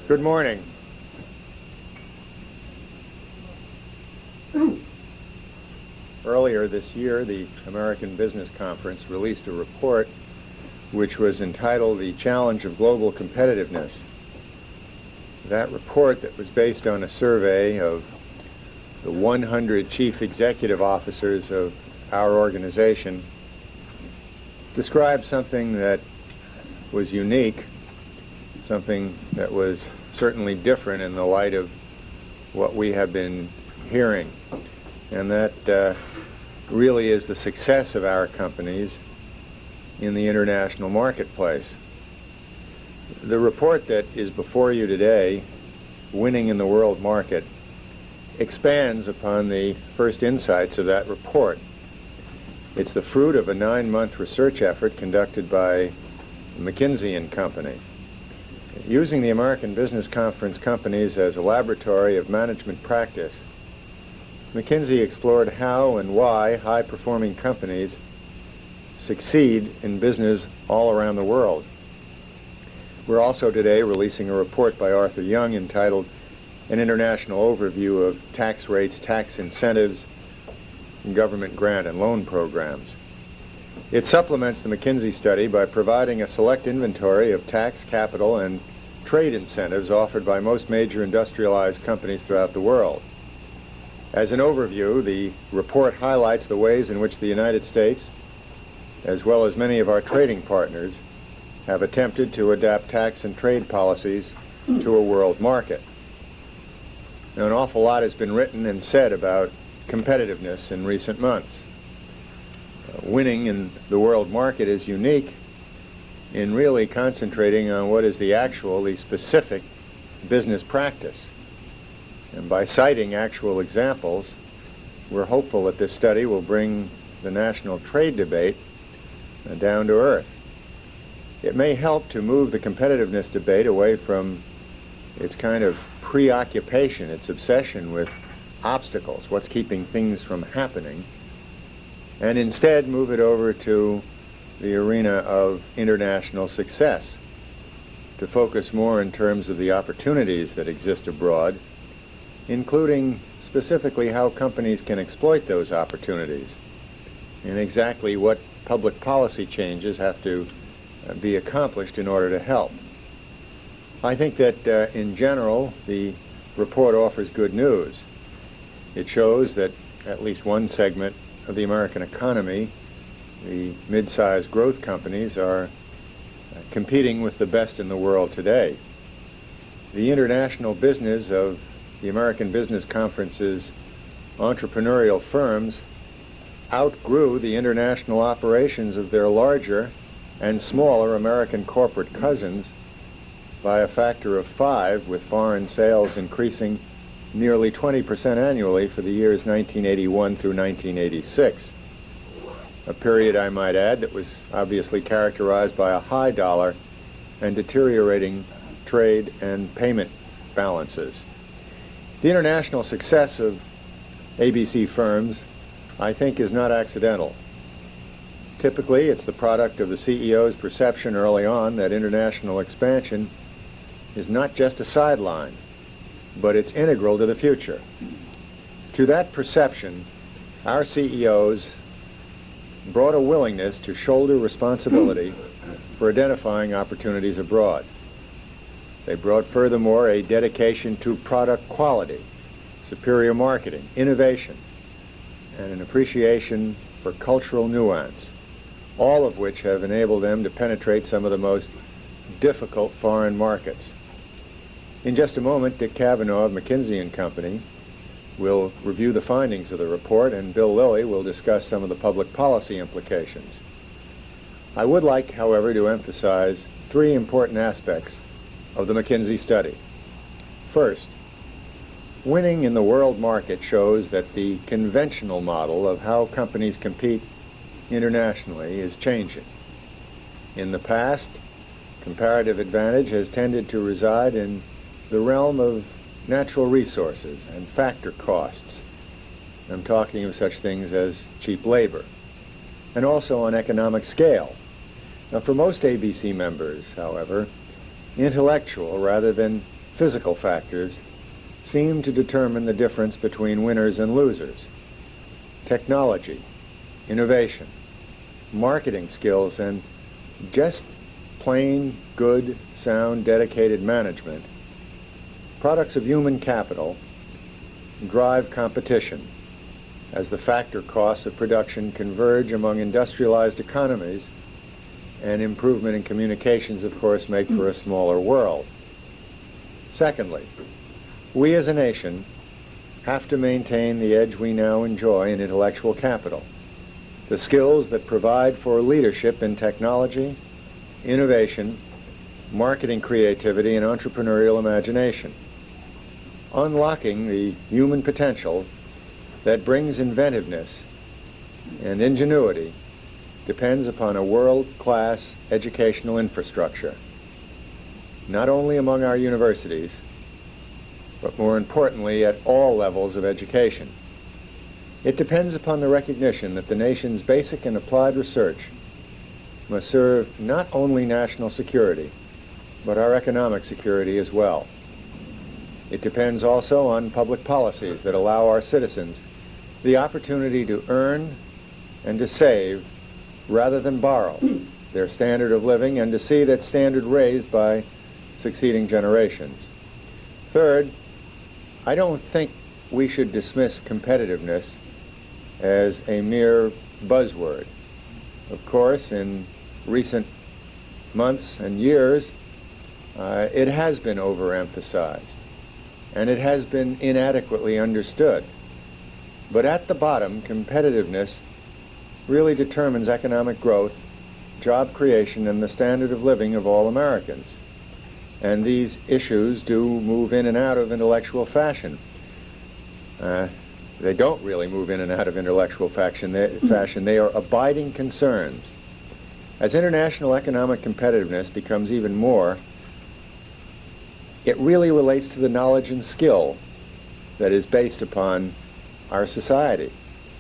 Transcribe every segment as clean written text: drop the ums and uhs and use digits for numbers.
Good morning. Earlier this year, the American Business Conference released a report which was entitled The Challenge of Global Competitiveness. That report, that was based on a survey of the 100 chief executive officers of our organization, described something that was unique, something that was certainly different in the light of what we have been hearing, and that really is the success of our companies in the international marketplace. The report that is before you today, Winning in the World Market, expands upon the first insights of that report. It's the fruit of a 9-month research effort conducted by McKinsey & Company. Using the American Business Conference companies as a laboratory of management practice, McKinsey explored how and why high-performing companies succeed in business all around the world. We're also today releasing a report by Arthur Young entitled An International Overview of Tax Rates, Tax Incentives, and Government Grant and Loan Programs. It supplements the McKinsey study by providing a select inventory of tax, capital, and trade incentives offered by most major industrialized companies throughout the world. As an overview, the report highlights the ways in which the United States, as well as many of our trading partners, have attempted to adapt tax and trade policies to a world market. Now, an awful lot has been written and said about competitiveness in recent months. Winning in the world market is unique in really concentrating on what is the specific business practice. And by citing actual examples, we're hopeful that this study will bring the national trade debate down to earth. It may help to move the competitiveness debate away from its kind of preoccupation, its obsession with obstacles, what's keeping things from happening, and instead move it over to the arena of international success, to focus more in terms of the opportunities that exist abroad, including specifically how companies can exploit those opportunities and exactly what public policy changes have to be accomplished in order to help. I think that in general the report offers good news. It shows that at least one segment of the American economy, the mid-sized growth companies, are competing with the best in the world today. The international business of the American Business Conference's entrepreneurial firms outgrew the international operations of their larger and smaller American corporate cousins by a factor of 5, with foreign sales increasing nearly 20% annually for the years 1981 through 1986. A period, I might add, that was obviously characterized by a high dollar and deteriorating trade and payment balances. The international success of ABC firms, I think, is not accidental. Typically, it's the product of the CEO's perception early on that international expansion is not just a sideline, but it's integral to the future. To that perception, our CEOs brought a willingness to shoulder responsibility for identifying opportunities abroad. They brought, furthermore, a dedication to product quality, superior marketing, innovation, and an appreciation for cultural nuance, all of which have enabled them to penetrate some of the most difficult foreign markets. In just a moment, Dick Cavanaugh of McKinsey & Company will review the findings of the report, and Bill Lilly will discuss some of the public policy implications. I would like, however, to emphasize 3 important aspects of the McKinsey study. First, winning in the world market shows that the conventional model of how companies compete internationally is changing. In the past, comparative advantage has tended to reside in the realm of natural resources and factor costs. I'm talking of such things as cheap labor, and also on economic scale. Now, for most ABC members, however, intellectual rather than physical factors seem to determine the difference between winners and losers. Technology, innovation, marketing skills, and just plain, good, sound, dedicated management, products of human capital, drive competition as the factor costs of production converge among industrialized economies, and improvement in communications, of course, make for a smaller world. Secondly, we as a nation have to maintain the edge we now enjoy in intellectual capital, the skills that provide for leadership in technology, innovation, marketing creativity, and entrepreneurial imagination. Unlocking the human potential that brings inventiveness and ingenuity depends upon a world-class educational infrastructure, not only among our universities, but more importantly at all levels of education. It depends upon the recognition that the nation's basic and applied research must serve not only national security, but our economic security as well. It depends also on public policies that allow our citizens the opportunity to earn and to save rather than borrow their standard of living, and to see that standard raised by succeeding generations. Third, I don't think we should dismiss competitiveness as a mere buzzword. Of course, in recent months and years, it has been overemphasized, and it has been inadequately understood. But at the bottom, competitiveness really determines economic growth, job creation, and the standard of living of all Americans. And these issues do move in and out of intellectual fashion. They don't really move in and out of intellectual fashion. They are abiding concerns. As international economic competitiveness becomes even more, it really relates to the knowledge and skill that is based upon our society.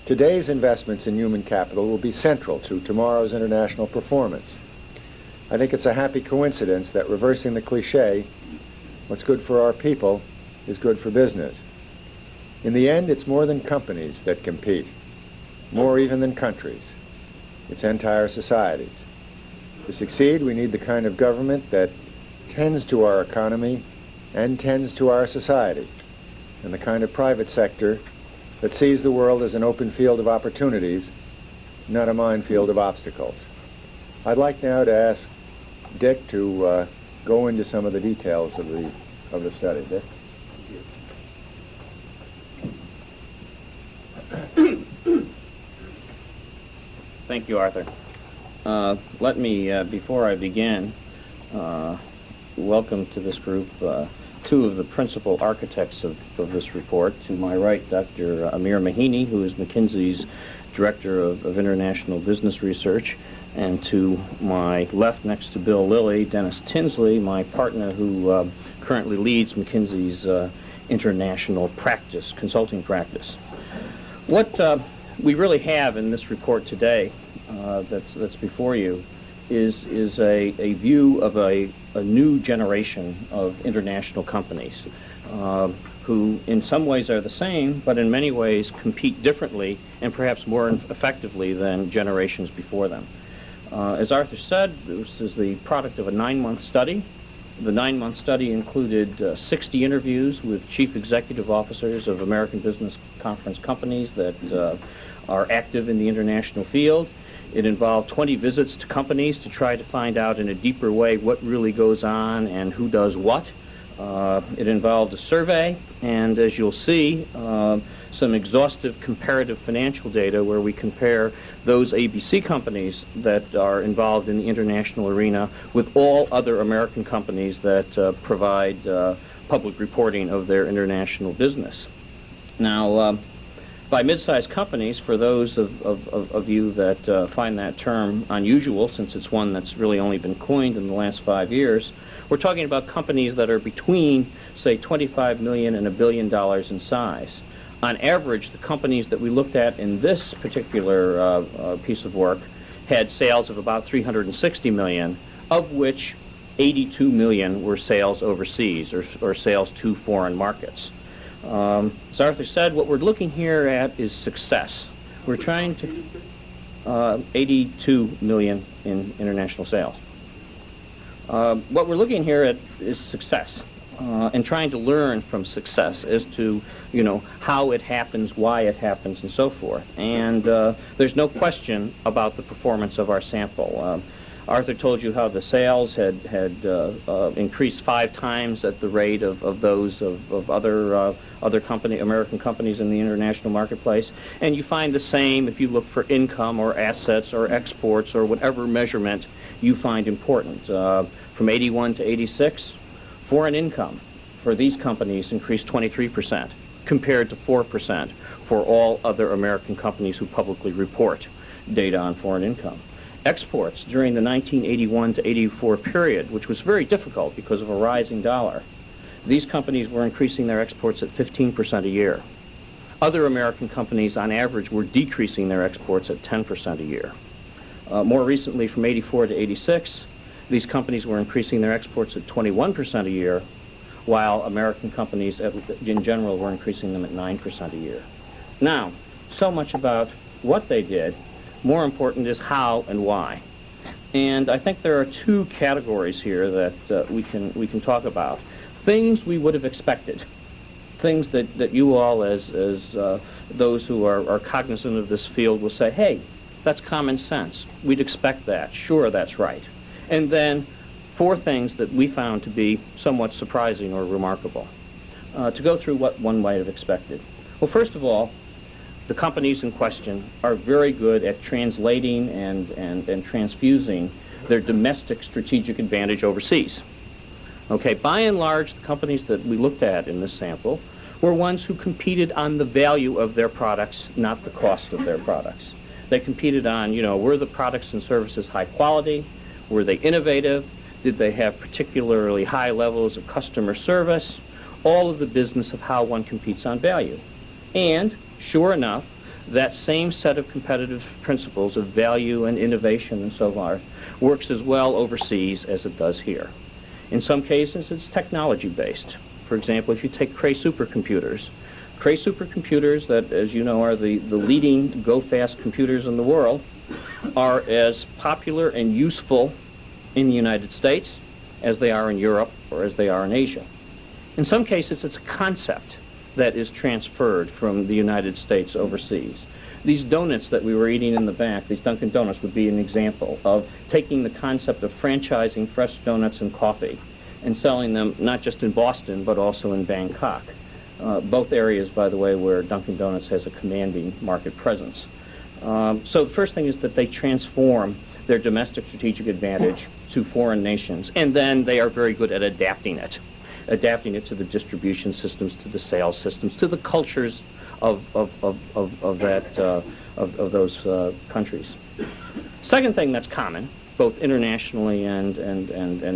Today's investments in human capital will be central to tomorrow's international performance. I think it's a happy coincidence that, reversing the cliche, what's good for our people is good for business. In the end, it's more than companies that compete, more even than countries. It's entire societies. To succeed, we need the kind of government that tends to our economy and tends to our society, and the kind of private sector that sees the world as an open field of opportunities, not a minefield of obstacles. I'd like now to ask Dick to go into some of the details of the study. Dick? Thank you, Arthur. Let me, before I begin, welcome to this group two of the principal architects of this report. To my right, Dr. Amir Mahini, who is McKinsey's Director of International Business Research, and to my left, next to Bill Lilly, Dennis Tinsley, my partner who currently leads McKinsey's international practice, consulting practice. What we really have in this report today that's before you is a view of a new generation of international companies who in some ways are the same, but in many ways compete differently and perhaps more effectively than generations before them. As Arthur said, this is the product of a 9-month study. The 9-month study included 60 interviews with chief executive officers of American Business Conference companies that are active in the international field. It involved 20 visits to companies to try to find out in a deeper way what really goes on and who does what. It involved a survey, and as you'll see, some exhaustive comparative financial data where we compare those ABC companies that are involved in the international arena with all other American companies that provide public reporting of their international business. Now, by mid-sized companies, for those of you that find that term unusual, since it's one that's really only been coined in the last 5 years, we're talking about companies that are between, say, $25 million and $1 billion in size. On average, the companies that we looked at in this particular piece of work had sales of about $360 million, of which 82 million were sales overseas, or sales to foreign markets. As Arthur said, what we're looking here at is success. We're trying to 82 million in international sales. What we're looking here at is success, and trying to learn from success as to, how it happens, why it happens, and so forth. And there's no question about the performance of our sample. Arthur told you how the sales had increased 5 times at the rate of those of other American companies in the international marketplace. And you find the same if you look for income or assets or exports or whatever measurement you find important. From 81 to 86, foreign income for these companies increased 23% compared to 4% for all other American companies who publicly report data on foreign income. Exports during the 1981 to 84 period, which was very difficult because of a rising dollar, these companies were increasing their exports at 15% a year. Other American companies, on average, were decreasing their exports at 10% a year. More recently, from 84 to 86, these companies were increasing their exports at 21% a year, while American companies in general were increasing them at 9% a year. Now, so much about what they did. More important is how and why. And I think there are 2 categories here that we can talk about. Things we would have expected, things that you all, as those who are cognizant of this field, will say, hey, that's common sense. We'd expect that. Sure, that's right. And then 4 things that we found to be somewhat surprising or remarkable. To go through what one might have expected. Well, first of all, the companies in question are very good at translating and transfusing their domestic strategic advantage overseas. Okay, by and large, the companies that we looked at in this sample were ones who competed on the value of their products, not the cost of their products. They competed on, were the products and services high quality? Were they innovative? Did they have particularly high levels of customer service? All of the business of how one competes on value. And sure enough, that same set of competitive principles of value and innovation and so on works as well overseas as it does here. In some cases, it's technology-based. For example, if you take Cray supercomputers, that, as you know, are the leading go-fast computers in the world, are as popular and useful in the United States as they are in Europe or as they are in Asia. In some cases, it's a concept that is transferred from the United States overseas. These donuts that we were eating in the back, these Dunkin' Donuts, would be an example of taking the concept of franchising fresh donuts and coffee and selling them not just in Boston but also in Bangkok. Both areas, by the way, where Dunkin' Donuts has a commanding market presence. So the first thing is that they transform their domestic strategic advantage to foreign nations, and then they are very good at adapting it to the distribution systems, to the sales systems, to the cultures of those countries. Second thing that's common, both internationally and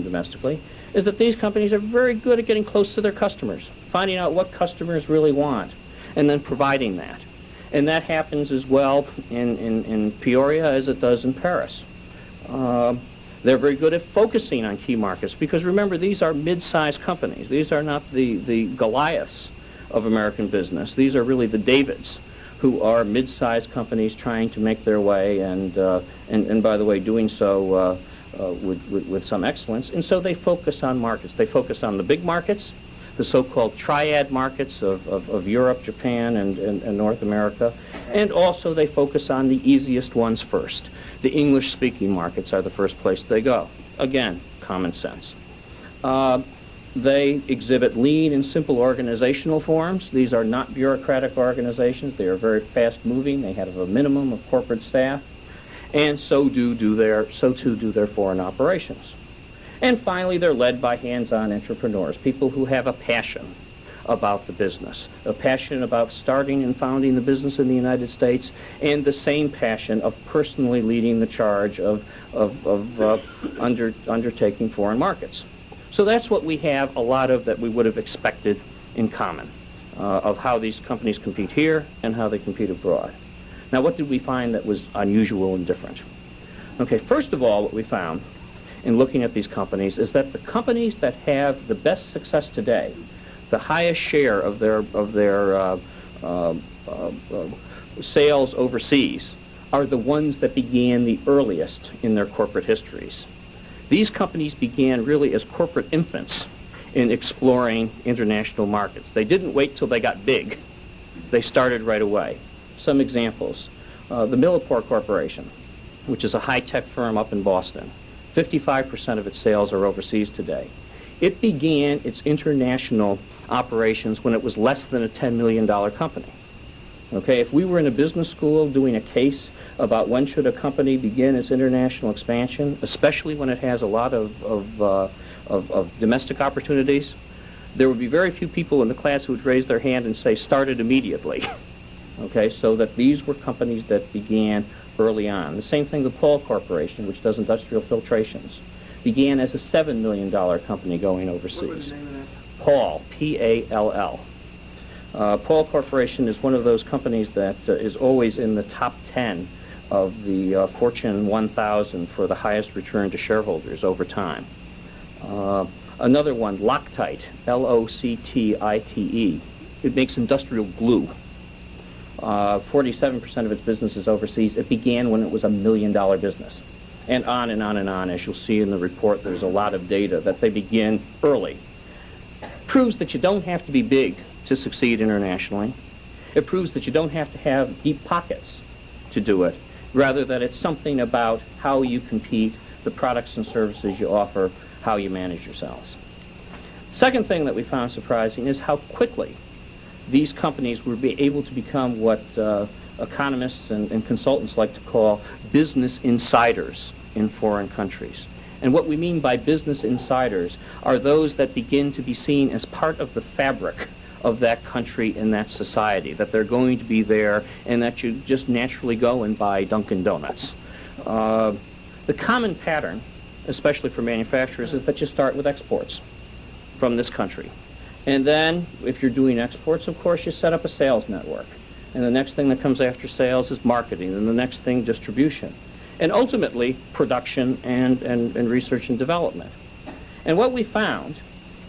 domestically, is that these companies are very good at getting close to their customers, finding out what customers really want, and then providing that. And that happens as well in Peoria as it does in Paris. They're very good at focusing on key markets because, remember, these are mid-sized companies. These are not the Goliaths of American business. These are really the Davids, who are mid-sized companies trying to make their way and by the way, doing so with some excellence. And so they focus on markets. They focus on the big markets, the so-called triad markets of Europe, Japan, and North America. And also they focus on the easiest ones first. The English-speaking markets are the first place they go. Again, common sense. They exhibit lean and simple organizational forms. These are not bureaucratic organizations. They are very fast-moving. They have a minimum of corporate staff. And so too do their foreign operations. And finally, they're led by hands-on entrepreneurs, people who have a passion about the business, a passion about starting and founding the business in the United States, and the same passion of personally leading the charge of undertaking foreign markets. So that's what we have a lot of that we would have expected in common, of how these companies compete here and how they compete abroad. Now, what did we find that was unusual and different? Okay, first of all, what we found in looking at these companies is that the companies that have the best success today, the highest share of their sales overseas, are the ones that began the earliest in their corporate histories. These companies began really as corporate infants in exploring international markets. They didn't wait till they got big. They started right away. Some examples. The Millipore Corporation, which is a high-tech firm up in Boston. 55% of its sales are overseas today. It began its international operations when it was less than a $10 million company. Okay, if we were in a business school doing a case about when should a company begin its international expansion, especially when it has a lot of domestic opportunities, there would be very few people in the class who would raise their hand and say, started immediately. Okay, so that these were companies that began early on. The same thing, the Pall Corporation, which does industrial filtrations, began as a $7 million company going overseas. What was the name of that? Pall, P-A-L-L. Pall Corporation is one of those companies that is always in the top 10 of the Fortune 1000 for the highest return to shareholders over time. Another one, Loctite, L-O-C-T-I-T-E. It makes industrial glue. 47% of its business is overseas. It began when it was $1 million business. And on and on and on. As you'll see in the report, there's a lot of data that they begin early. Proves that you don't have to be big to succeed internationally. It proves that you don't have to have deep pockets to do it. Rather that it's something about how you compete, the products and services you offer, how you manage yourselves. Second thing that we found surprising is how quickly these companies were able to become what economists and consultants like to call business insiders in foreign countries. And what we mean by business insiders are those that begin to be seen as part of the fabric of that country and that society, that they're going to be there and that you just naturally go and buy Dunkin' Donuts. The common pattern, especially for manufacturers, is that you start with exports from this country. And then, if you're doing exports, of course, you set up a sales network. And the next thing that comes after sales is marketing, and the next thing, distribution. And ultimately, production and research and development. And what we found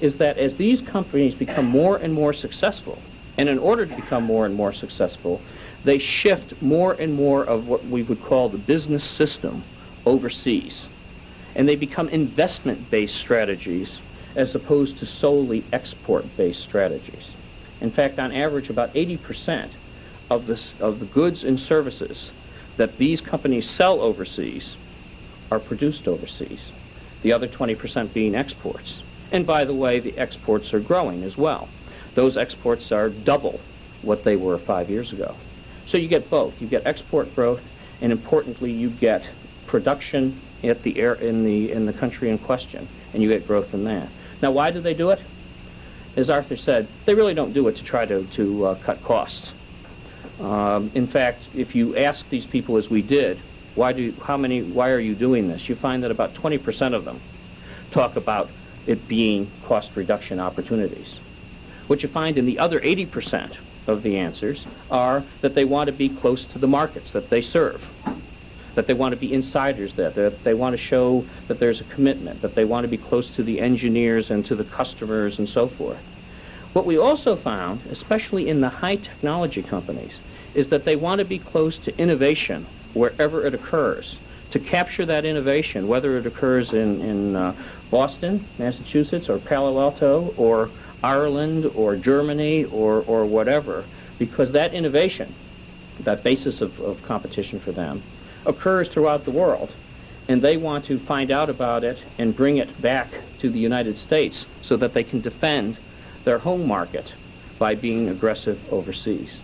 is that as these companies become more and more successful, and in order to become more and more successful, they shift more and more of what we would call the business system overseas. And they become investment-based strategies as opposed to solely export-based strategies. In fact, on average, about 80% of the goods and services that these companies sell overseas are produced overseas, the other 20% being exports. And by the way, the exports are growing as well. Those exports are double what they were 5 years ago. So you get both. You get export growth, and importantly, you get production at in the country in question, and you get growth in that. Now, why do they do it? As Arthur said, they really don't do it to try to cut costs. In fact, if you ask these people, as we did, why are you doing this? You find that about 20% of them talk about it being cost reduction opportunities. What you find in the other 80% of the answers are that they want to be close to the markets that they serve, that they want to be insiders there, that they want to show that there's a commitment, that they want to be close to the engineers and to the customers and so forth. What we also found, especially in the high technology companies, is that they want to be close to innovation wherever it occurs, to capture that innovation, whether it occurs in Boston, Massachusetts, or Palo Alto, or Ireland, or Germany, or whatever, because that innovation, that basis of competition for them, occurs throughout the world, and they want to find out about it and bring it back to the United States so that they can defend their home market by being aggressive overseas.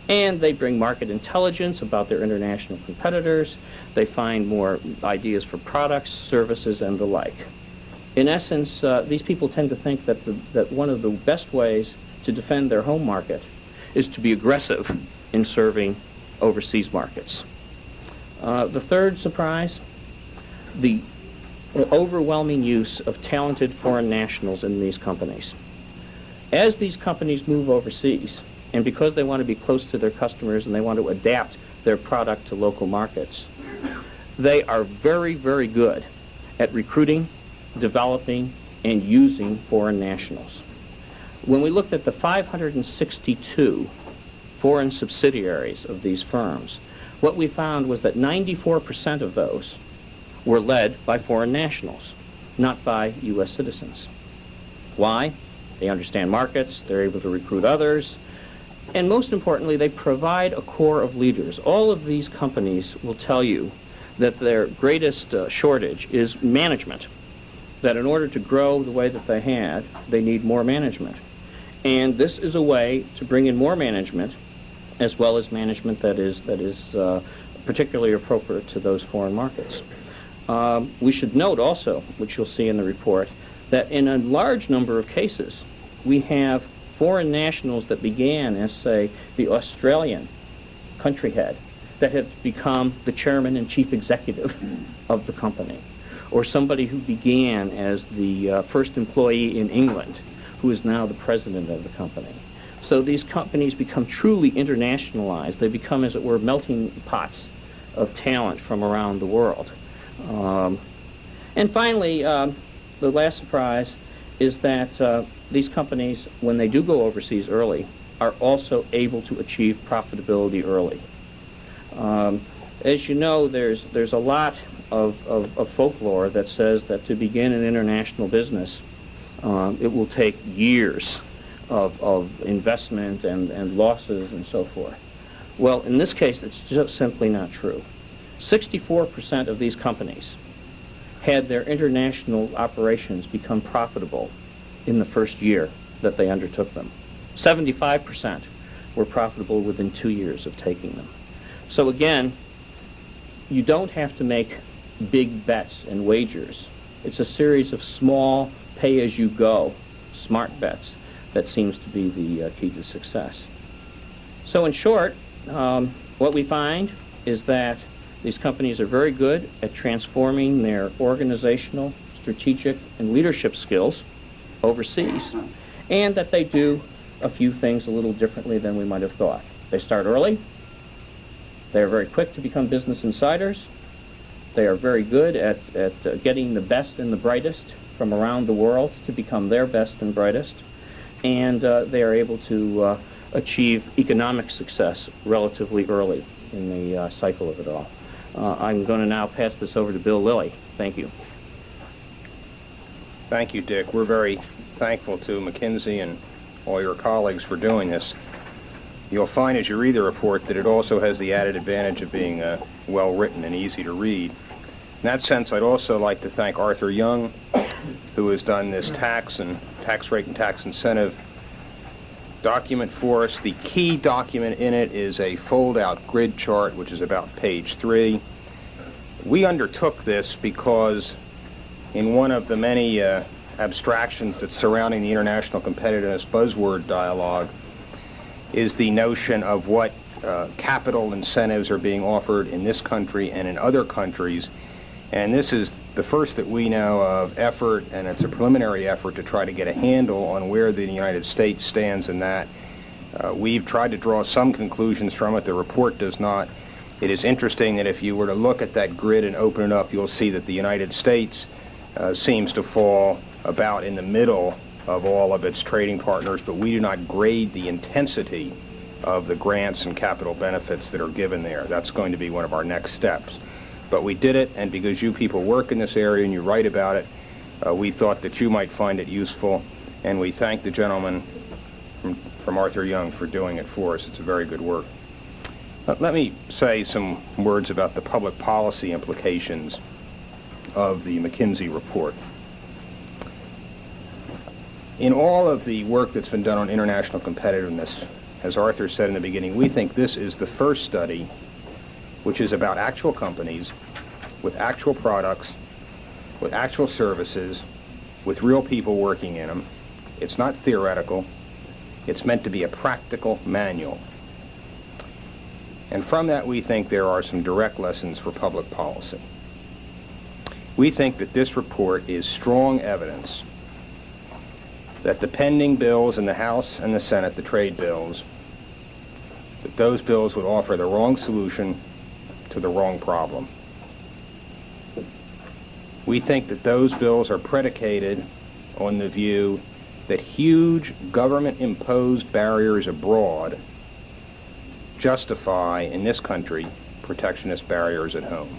And they bring market intelligence about their international competitors. They find more ideas for products, services, and the like. In essence, these people tend to think that one of the best ways to defend their home market is to be aggressive in serving overseas markets. The third surprise, the overwhelming use of talented foreign nationals in these companies. As these companies move overseas, and because they want to be close to their customers and they want to adapt their product to local markets, they are very, very good at recruiting, developing, and using foreign nationals. When we looked at the 562 foreign subsidiaries of these firms, what we found was that 94% of those were led by foreign nationals, not by U.S. citizens. Why? They understand markets, they're able to recruit others, and most importantly, they provide a core of leaders. All of these companies will tell you that their greatest shortage is management, that in order to grow the way that they had, they need more management. And this is a way to bring in more management, as well as management that is particularly appropriate to those foreign markets. We should note also, which you'll see in the report, that in a large number of cases, we have foreign nationals that began as, say, the Australian country head that have become the chairman and chief executive of the company, or somebody who began as the first employee in England, who is now the president of the company. So these companies become truly internationalized. They become, as it were, melting pots of talent from around the world. And finally, the last surprise is that these companies, when they do go overseas early, are also able to achieve profitability early. As you know, there's a lot of folklore that says that to begin an international business, it will take years of investment and losses and so forth. Well, in this case, it's just simply not true. 64% of these companies had their international operations become profitable in the first year that they undertook them. 75% were profitable within 2 years of taking them. So again, you don't have to make big bets and wagers. It's a series of small, pay-as-you-go, smart bets that seems to be the key to success. So in short, what we find is that these companies are very good at transforming their organizational, strategic, and leadership skills overseas, and that they do a few things a little differently than we might have thought. They start early. They are very quick to become business insiders. They are very good at getting the best and the brightest from around the world to become their best and brightest. And they are able to achieve economic success relatively early in the cycle of it all. I'm going to now pass this over to Bill Lilly. Thank you. Thank you, Dick. We're very thankful to McKinsey and all your colleagues for doing this. You'll find as you read the report that it also has the added advantage of being well-written and easy to read. In that sense, I'd also like to thank Arthur Young, who has done this tax rate and tax incentive document for us. The key document in it is a fold-out grid chart, which is about page 3. We undertook this because in one of the many abstractions that's surrounding the international competitiveness buzzword dialogue is the notion of what capital incentives are being offered in this country and in other countries. And this is the first that we know of effort, and it's a preliminary effort to try to get a handle on where the United States stands in that. We've tried to draw some conclusions from it. The report does not. It is interesting that if you were to look at that grid and open it up, you'll see that the United States seems to fall about in the middle of all of its trading partners, but we do not grade the intensity of the grants and capital benefits that are given there. That's going to be one of our next steps. But we did it, and because you people work in this area and you write about it, we thought that you might find it useful, and we thank the gentleman from Arthur Young for doing it for us. It's a very good work. Let me say some words about the public policy implications of the McKinsey report. In all of the work that's been done on international competitiveness, as Arthur said in the beginning, we think this is the first study which is about actual companies with actual products, with actual services, with real people working in them. It's not theoretical. It's meant to be a practical manual. And from that, we think there are some direct lessons for public policy. We think that this report is strong evidence that the pending bills in the House and the Senate, the trade bills, that those bills would offer the wrong solution to the wrong problem. We think that those bills are predicated on the view that huge government-imposed barriers abroad justify, in this country, protectionist barriers at home.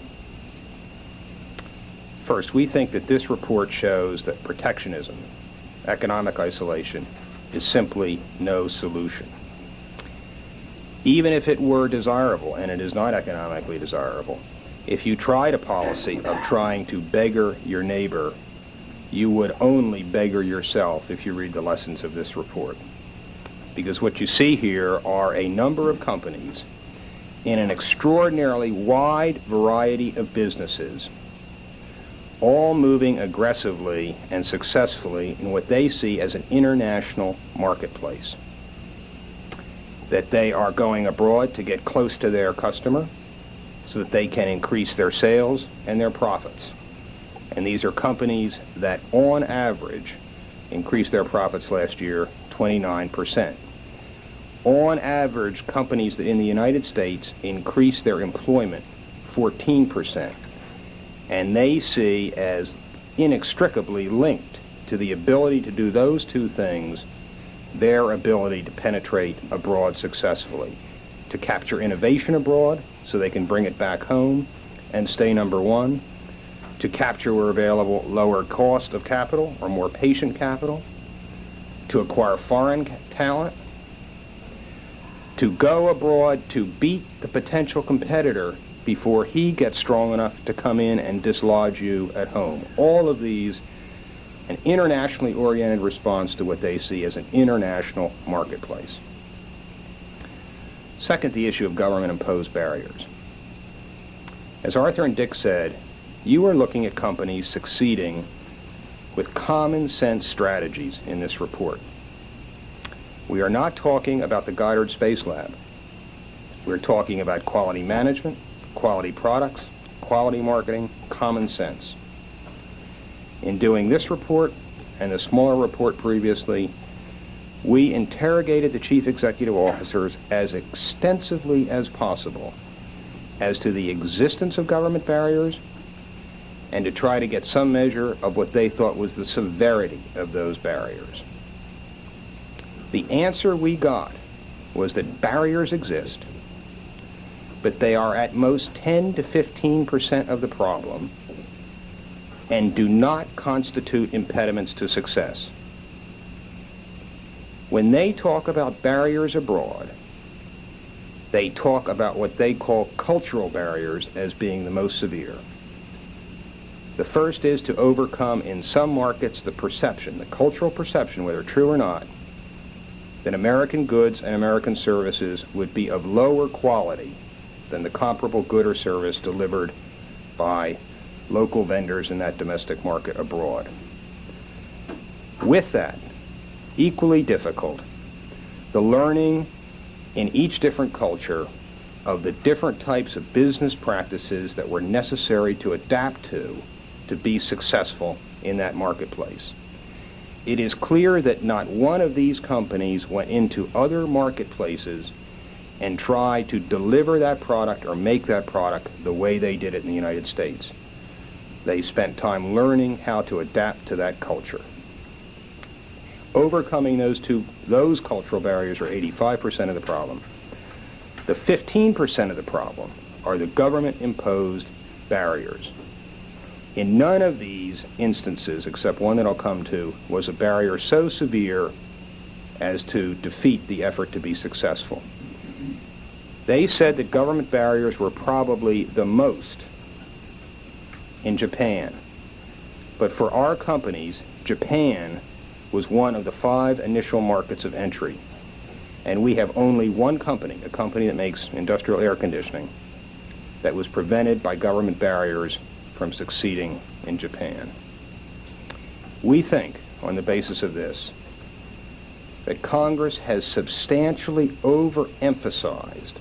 First, we think that this report shows that protectionism, economic isolation, is simply no solution. Even if it were desirable, and it is not economically desirable, if you tried a policy of trying to beggar your neighbor, you would only beggar yourself if you read the lessons of this report. Because what you see here are a number of companies in an extraordinarily wide variety of businesses, all moving aggressively and successfully in what they see as an international marketplace. That they are going abroad to get close to their customer so that they can increase their sales and their profits. And these are companies that, on average, increased their profits last year 29%. On average, companies in the United States increased their employment 14%. And they see as inextricably linked to the ability to do those two things their ability to penetrate abroad successfully, to capture innovation abroad so they can bring it back home and stay number one, to capture where available lower cost of capital or more patient capital, to acquire foreign talent, to go abroad to beat the potential competitor before he gets strong enough to come in and dislodge you at home. All of these, an internationally oriented response to what they see as an international marketplace. Second, the issue of government-imposed barriers. As Arthur and Dick said, you are looking at companies succeeding with common sense strategies in this report. We are not talking about the Goddard Space Lab. We're talking about quality management, quality products, quality marketing, common sense. In doing this report and the smaller report previously, we interrogated the chief executive officers as extensively as possible as to the existence of government barriers and to try to get some measure of what they thought was the severity of those barriers. The answer we got was that barriers exist, but they are at most 10 to 15% of the problem and do not constitute impediments to success. When they talk about barriers abroad, they talk about what they call cultural barriers as being the most severe. The first is to overcome in some markets the perception, the cultural perception, whether true or not, that American goods and American services would be of lower quality than the comparable good or service delivered by local vendors in that domestic market abroad. With that, equally difficult, the learning in each different culture of the different types of business practices that were necessary to adapt to be successful in that marketplace. It is clear that not one of these companies went into other marketplaces and tried to deliver that product or make that product the way they did it in the United States. They spent time learning how to adapt to that culture. Overcoming those cultural barriers are 85% of the problem. The 15% of the problem are the government-imposed barriers. In none of these instances, except one that I'll come to, was a barrier so severe as to defeat the effort to be successful. They said that government barriers were probably the most in Japan. But for our companies, Japan was one of the 5 initial markets of entry. And we have only one company, a company that makes industrial air conditioning, that was prevented by government barriers from succeeding in Japan. We think, on the basis of this, that Congress has substantially overemphasized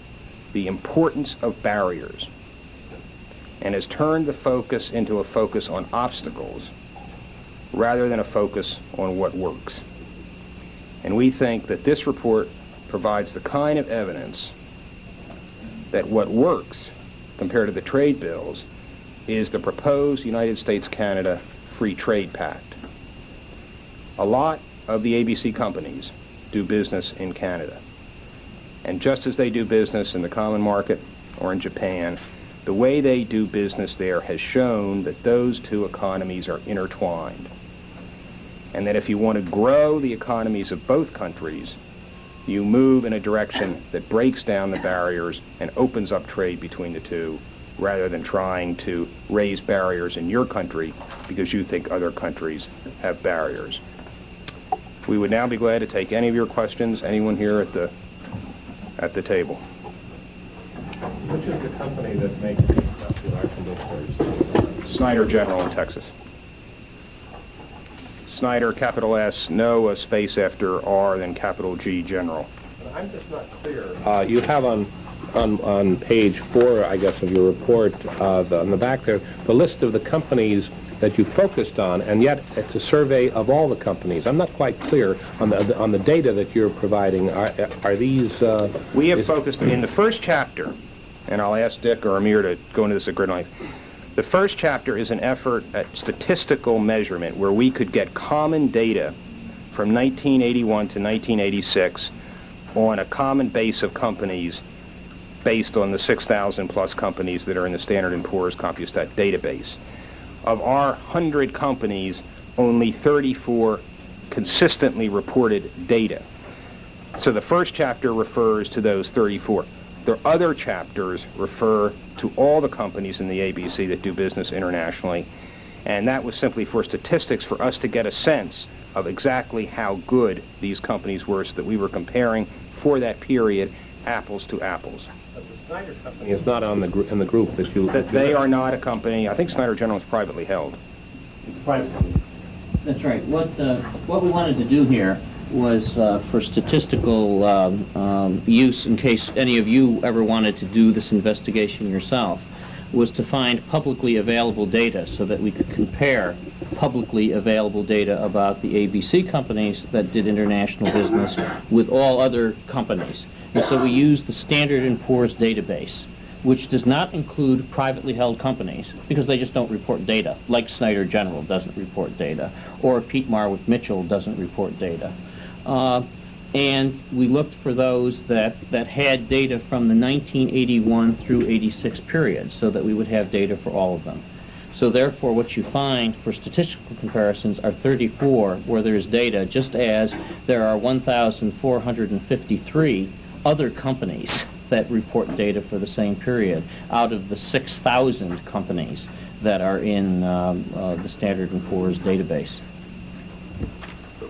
the importance of barriers and has turned the focus into a focus on obstacles rather than a focus on what works. And we think that this report provides the kind of evidence that what works compared to the trade bills is the proposed United States-Canada Free Trade Pact. A lot of the ABC companies do business in Canada. And just as they do business in the common market or in Japan, the way they do business there has shown that those two economies are intertwined. And that if you want to grow the economies of both countries, you move in a direction that breaks down the barriers and opens up trade between the two, rather than trying to raise barriers in your country because you think other countries have barriers. We would now be glad to take any of your questions. Anyone here at the table? Which is the company that makes industrial air conditioners? Snyder General in Texas. Snyder, capital S, no space after R, then capital G, General. I'm just not clear. You have on page 4, I guess, of your report, on the back there, the list of the companies that you focused on, and yet it's a survey of all the companies. I'm not quite clear on the data that you're providing. Are these... We have focused in the first chapter, and I'll ask Dick or Amir to go into this at great length. The first chapter is an effort at statistical measurement where we could get common data from 1981 to 1986 on a common base of companies based on the 6,000 plus companies that are in the Standard & Poor's CompuStat database. Of our 100 companies, only 34 consistently reported data. So the first chapter refers to those 34. The other chapters refer to all the companies in the ABC that do business internationally, and that was simply for statistics for us to get a sense of exactly how good these companies were so that we were comparing for that period apples to apples. But the Snyder company is not on in the group that you... They are not a company. I think Snyder General is privately held. That's right. What we wanted to do here was for statistical use, in case any of you ever wanted to do this investigation yourself, was to find publicly available data so that we could compare publicly available data about the ABC companies that did international business with all other companies. And so we used the Standard & Poor's database, which does not include privately held companies because they just don't report data, like Snyder General doesn't report data, or Peat Marwick Mitchell doesn't report data. And we looked for those that had data from the 1981 through 86 period so that we would have data for all of them. So therefore what you find for statistical comparisons are 34 where there is data, just as there are 1,453 other companies that report data for the same period out of the 6,000 companies that are in the Standard & Poor's database.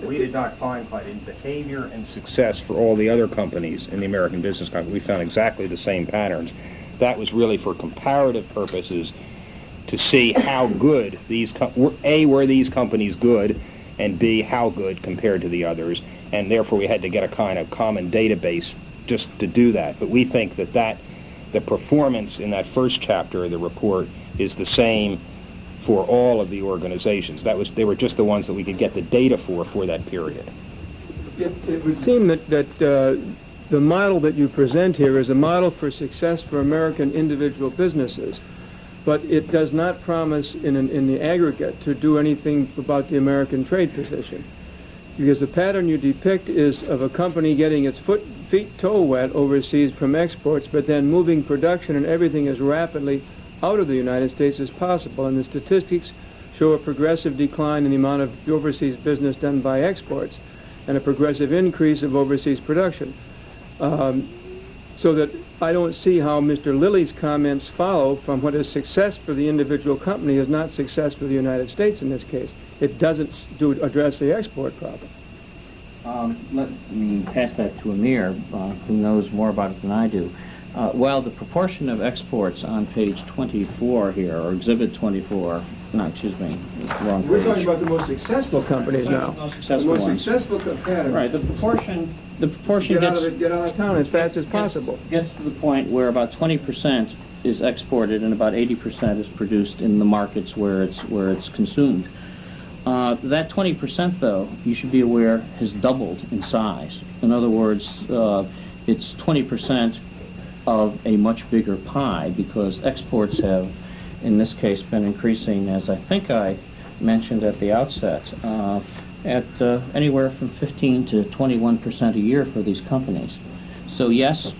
We did not find in behavior and success for all the other companies in the American business company. We found exactly the same patterns. That was really for comparative purposes to see how good these, A, were these companies good, and B, how good compared to the others. And therefore we had to get a kind of common database just to do that. But we think that the performance in that first chapter of the report is the same for all of the organizations. They were just the ones that we could get the data for that period. It would seem that the model that you present here is a model for success for American individual businesses, but it does not promise in the aggregate to do anything about the American trade position. Because the pattern you depict is of a company getting its feet toe wet overseas from exports, but then moving production and everything as rapidly out of the United States as possible, and the statistics show a progressive decline in the amount of overseas business done by exports and a progressive increase of overseas production. So that I don't see how Mr. Lilly's comments follow from what is success for the individual company is not success for the United States in this case. It doesn't address the export problem. Let me pass that to Amir, who knows more about it than I do. Well, the proportion of exports on page 24 here, or exhibit 24, no, excuse me, wrong page. We're talking about the most successful companies now. The most successful ones. Successful pattern. Right, the proportion get out of town as fast as possible. Gets to the point where about 20% is exported and about 80% is produced in the markets where it's consumed. That 20%, though, you should be aware, has doubled in size. In other words, it's 20% of a much bigger pie because exports have in this case, been increasing, as I think I mentioned at the outset, at anywhere from 15 to 21% a year for these companies. So yes,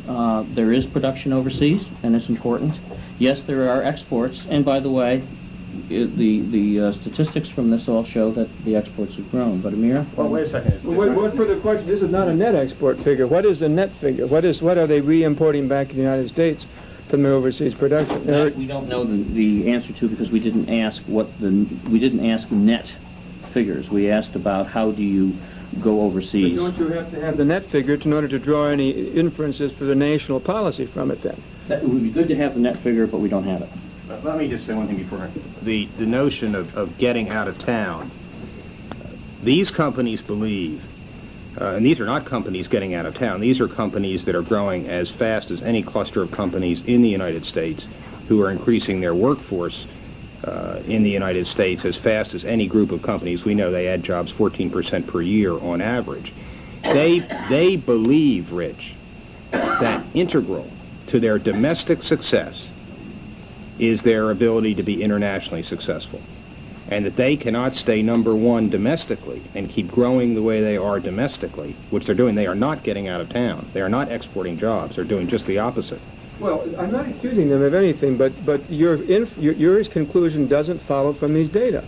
there is production overseas, and it's important. Yes, there are exports, and by the way, the statistics from this all show that the exports have grown. But Amir? Well, wait a second. One further question. This is not a net export figure. What is the net figure? What are they re-importing back in the United States from their overseas production? That we don't know the answer to, because we didn't ask we didn't ask net figures. We asked about how do you go overseas. But don't you have to have the net figure in order to draw any inferences for the national policy from it then? It would be good to have the net figure, but we don't have it. Let me just say one thing before. The notion of getting out of town, these companies believe, and these are not companies getting out of town, these are companies that are growing as fast as any cluster of companies in the United States who are increasing their workforce in the United States as fast as any group of companies. We know they add jobs 14% per year on average. They believe, Rich, that integral to their domestic success is their ability to be internationally successful, and that they cannot stay number one domestically and keep growing the way they are domestically, which they're doing. They are not getting out of town. They are not exporting jobs. They're doing just the opposite. Well, I'm not accusing them of anything, but your conclusion doesn't follow from these data.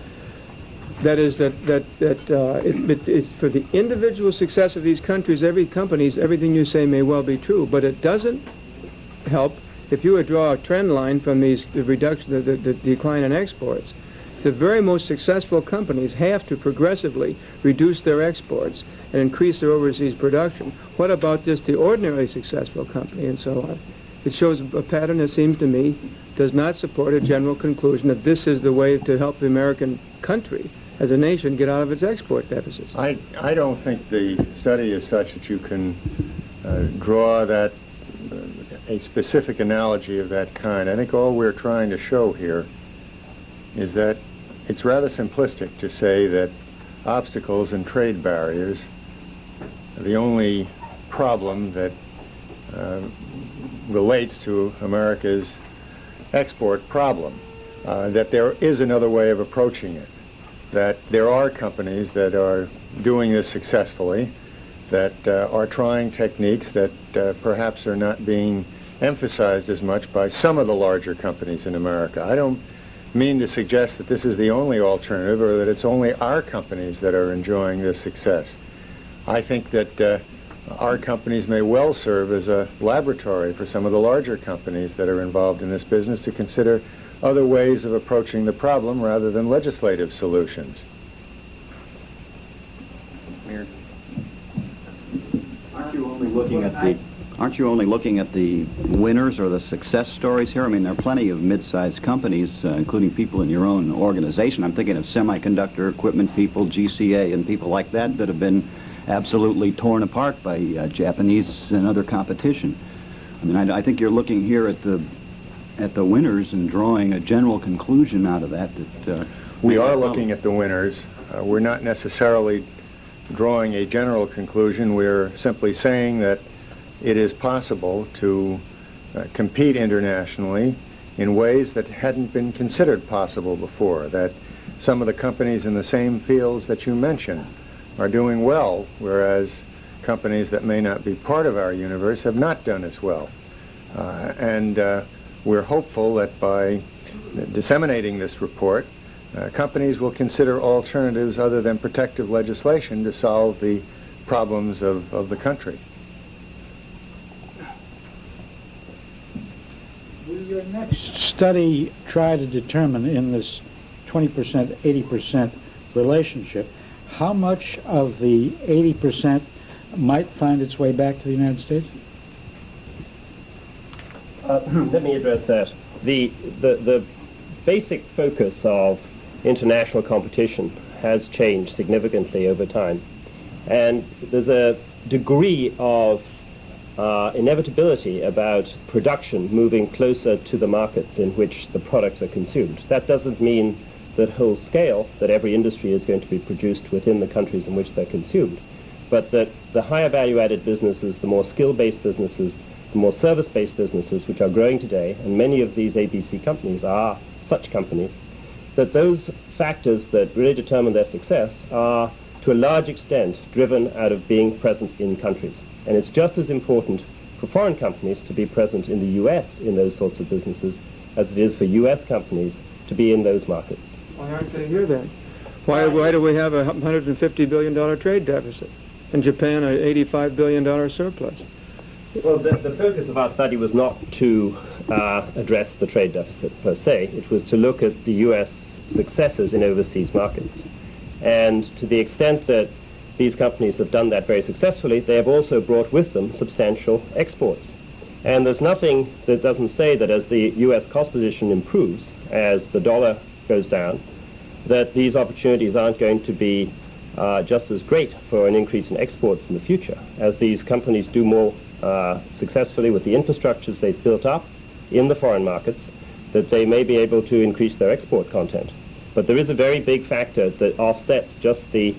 That is it's for the individual success of these countries, everything you say may well be true, but it doesn't help if you would draw a trend line from the decline in exports. The very most successful companies have to progressively reduce their exports and increase their overseas production. What about just the ordinarily successful company and so on? It shows a pattern that seems to me does not support a general conclusion that this is the way to help the American country as a nation get out of its export deficits. I don't think the study is such that you can draw that a specific analogy of that kind. I think all we're trying to show here is that it's rather simplistic to say that obstacles and trade barriers are the only problem that relates to America's export problem, that there is another way of approaching it, that there are companies that are doing this successfully, that are trying techniques that perhaps are not being emphasized as much by some of the larger companies in America. I don't mean to suggest that this is the only alternative or that it's only our companies that are enjoying this success. I think that our companies may well serve as a laboratory for some of the larger companies that are involved in this business to consider other ways of approaching the problem rather than legislative solutions. Aren't you only looking at the winners or the success stories here? I mean, there are plenty of mid-sized companies, including people in your own organization. I'm thinking of semiconductor equipment people, GCA, and people like that that have been absolutely torn apart by Japanese and other competition. I mean, I think you're looking here at the winners and drawing a general conclusion out of that. We are looking at the winners. We're not necessarily drawing a general conclusion. We're simply saying that it is possible to compete internationally in ways that hadn't been considered possible before, that some of the companies in the same fields that you mentioned are doing well, whereas companies that may not be part of our universe have not done as well. And we're hopeful that by disseminating this report, companies will consider alternatives other than protective legislation to solve the problems of the country. Will your next study try to determine in this 20%, 80% relationship, how much of the 80% might find its way back to the United States? Let me address that. The basic focus of international competition has changed significantly over time. And there's a degree of inevitability about production moving closer to the markets in which the products are consumed. That doesn't mean that whole scale, that every industry is going to be produced within the countries in which they're consumed, but that the higher value-added businesses, the more skill-based businesses, the more service-based businesses which are growing today, and many of these ABC companies are such companies, that those factors that really determine their success are, to a large extent, driven out of being present in countries. And it's just as important for foreign companies to be present in the U.S. in those sorts of businesses as it is for U.S. companies to be in those markets. Why aren't they here then? Why do we have a $150 billion trade deficit? In Japan, an $85 billion surplus. Well, the focus of our study was not to address the trade deficit per se. It was to look at the U.S. successes in overseas markets. And to the extent that these companies have done that very successfully, they have also brought with them substantial exports. And there's nothing that doesn't say that as the U.S. cost position improves, as the dollar goes down, that these opportunities aren't going to be just as great for an increase in exports in the future, as these companies do more successfully with the infrastructures they've built up in the foreign markets, that they may be able to increase their export content. But there is a very big factor that offsets just the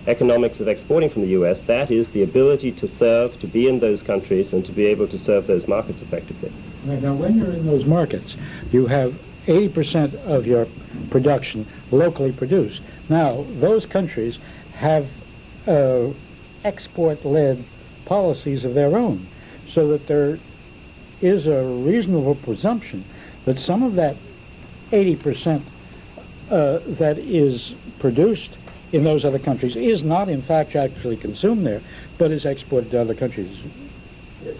economics of exporting from the U.S., that is the ability to serve, to be in those countries, and to be able to serve those markets effectively. Right, now, when you're in those markets, you have 80% of your production locally produced. Now, those countries have export-led policies of their own, so that there is a reasonable presumption that some of that 80% that is produced in those other countries is not in fact actually consumed there, but is exported to other countries.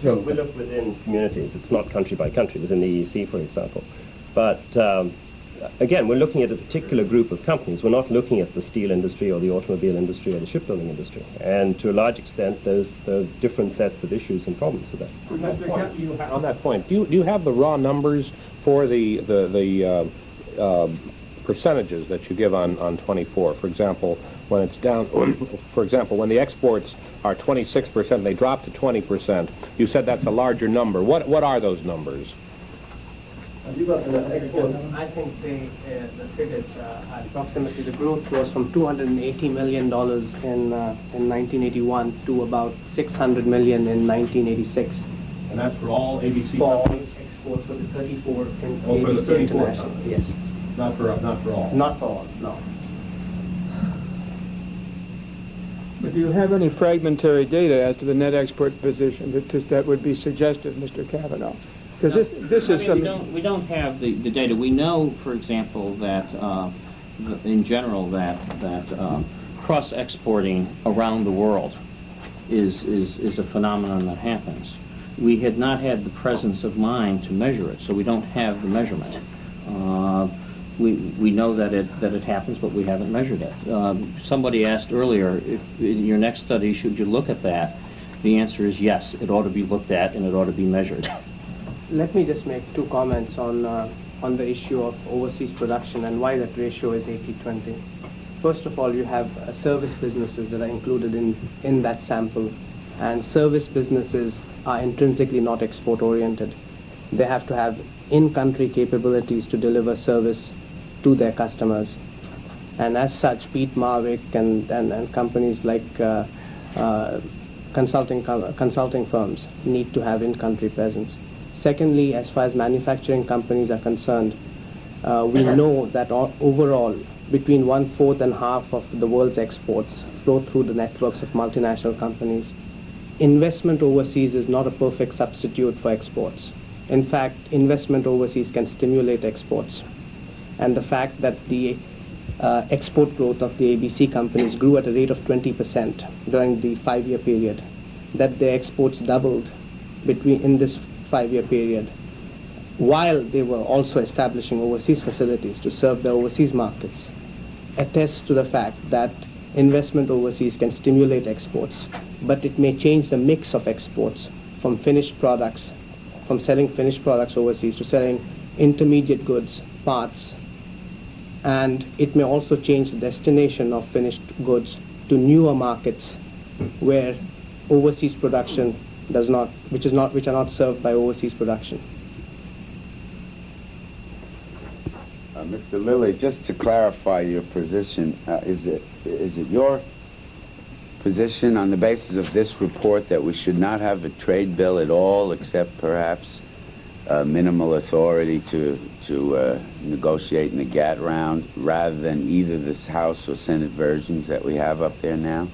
So we look within communities. It's not country by country, within the EEC, for example. But again, we're looking at a particular group of companies. We're not looking at the steel industry or the automobile industry or the shipbuilding industry. And to a large extent, there are different sets of issues and problems with that. On that point, do you have the raw numbers for the percentages that you give on 24? For example, when it's down, for example, when the exports are 26%, they drop to 20%. You said that's a larger number. What are those numbers? I think the figures approximately the growth was from $280 million in 1981 to about $600 million in 1986. And that's for all ABC for companies? exports for the 34 in Oh, for the ABC 34 International. companies. Yes. Not for all? Not for all, no. But do you have any fragmentary data as to the net export position that would be suggestive, Mr. Cavanaugh? Because this is something... We don't have the data. We know, for example, that in general that cross-exporting around the world is a phenomenon that happens. We had not had the presence of mind to measure it, so we don't have the measurement. We know that it happens, but we haven't measured it. Somebody asked earlier, if in your next study, should you look at that? The answer is yes, it ought to be looked at and it ought to be measured. Let me just make two comments on the issue of overseas production and why that ratio is 80-20. First of all, you have service businesses that are included in that sample, and service businesses are intrinsically not export-oriented. They have to have in-country capabilities to deliver service to their customers. And as such, Peat Marwick and companies like consulting firms need to have in-country presence. Secondly, as far as manufacturing companies are concerned, we know that overall, between 1/4 and half of the world's exports flow through the networks of multinational companies. Investment overseas is not a perfect substitute for exports. In fact, investment overseas can stimulate exports. And the fact that the export growth of the ABC companies grew at a rate of 20% during the 5-year period, that their exports doubled in this 5-year period, while they were also establishing overseas facilities to serve the overseas markets, attests to the fact that investment overseas can stimulate exports, but it may change the mix of exports from finished products, from selling finished products overseas to selling intermediate goods, parts, and it may also change the destination of finished goods to newer markets where overseas production which are not served by overseas production. Mr. Lilly, just to clarify your position, is it your position on the basis of this report that we should not have a trade bill at all, except perhaps minimal authority to to negotiate in the GATT round rather than either the House or Senate versions that we have up there now?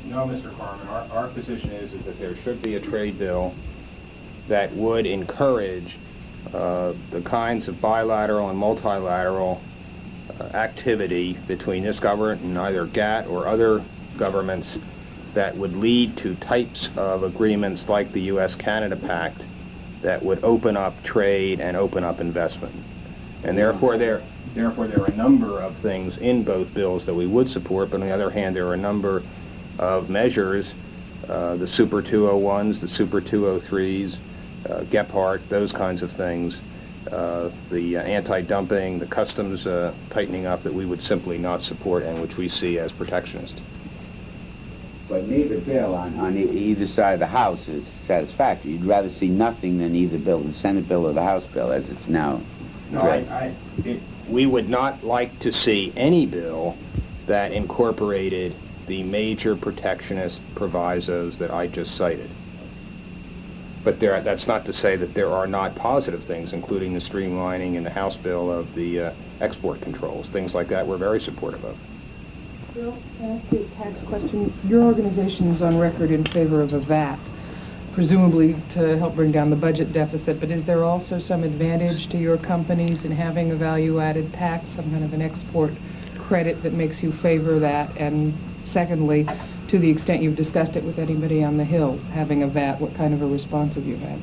No, Mr. Carmen. Our position is that there should be a trade bill that would encourage the kinds of bilateral and multilateral activity between this government and either GATT or other governments that would lead to types of agreements like the U.S.-Canada Pact that would open up trade and open up investment. And therefore there are a number of things in both bills that we would support, but on the other hand, there are a number of measures, the Super 201s, the Super 203s, Gephardt, those kinds of things, the anti-dumping, the customs tightening up that we would simply not support and which we see as protectionist. But neither bill on either side of the House is satisfactory. You'd rather see nothing than either bill, the Senate bill or the House bill, as it's now. No, we would not like to see any bill that incorporated the major protectionist provisos that I just cited. But that's not to say that there are not positive things, including the streamlining in the House bill of the export controls. Things like that we're very supportive of. Bill, can I ask you a tax question? Your organization is on record in favor of a VAT, presumably to help bring down the budget deficit, but is there also some advantage to your companies in having a value-added tax, some kind of an export credit that makes you favor that? And secondly, to the extent you've discussed it with anybody on the Hill, having a VAT, what kind of a response have you had?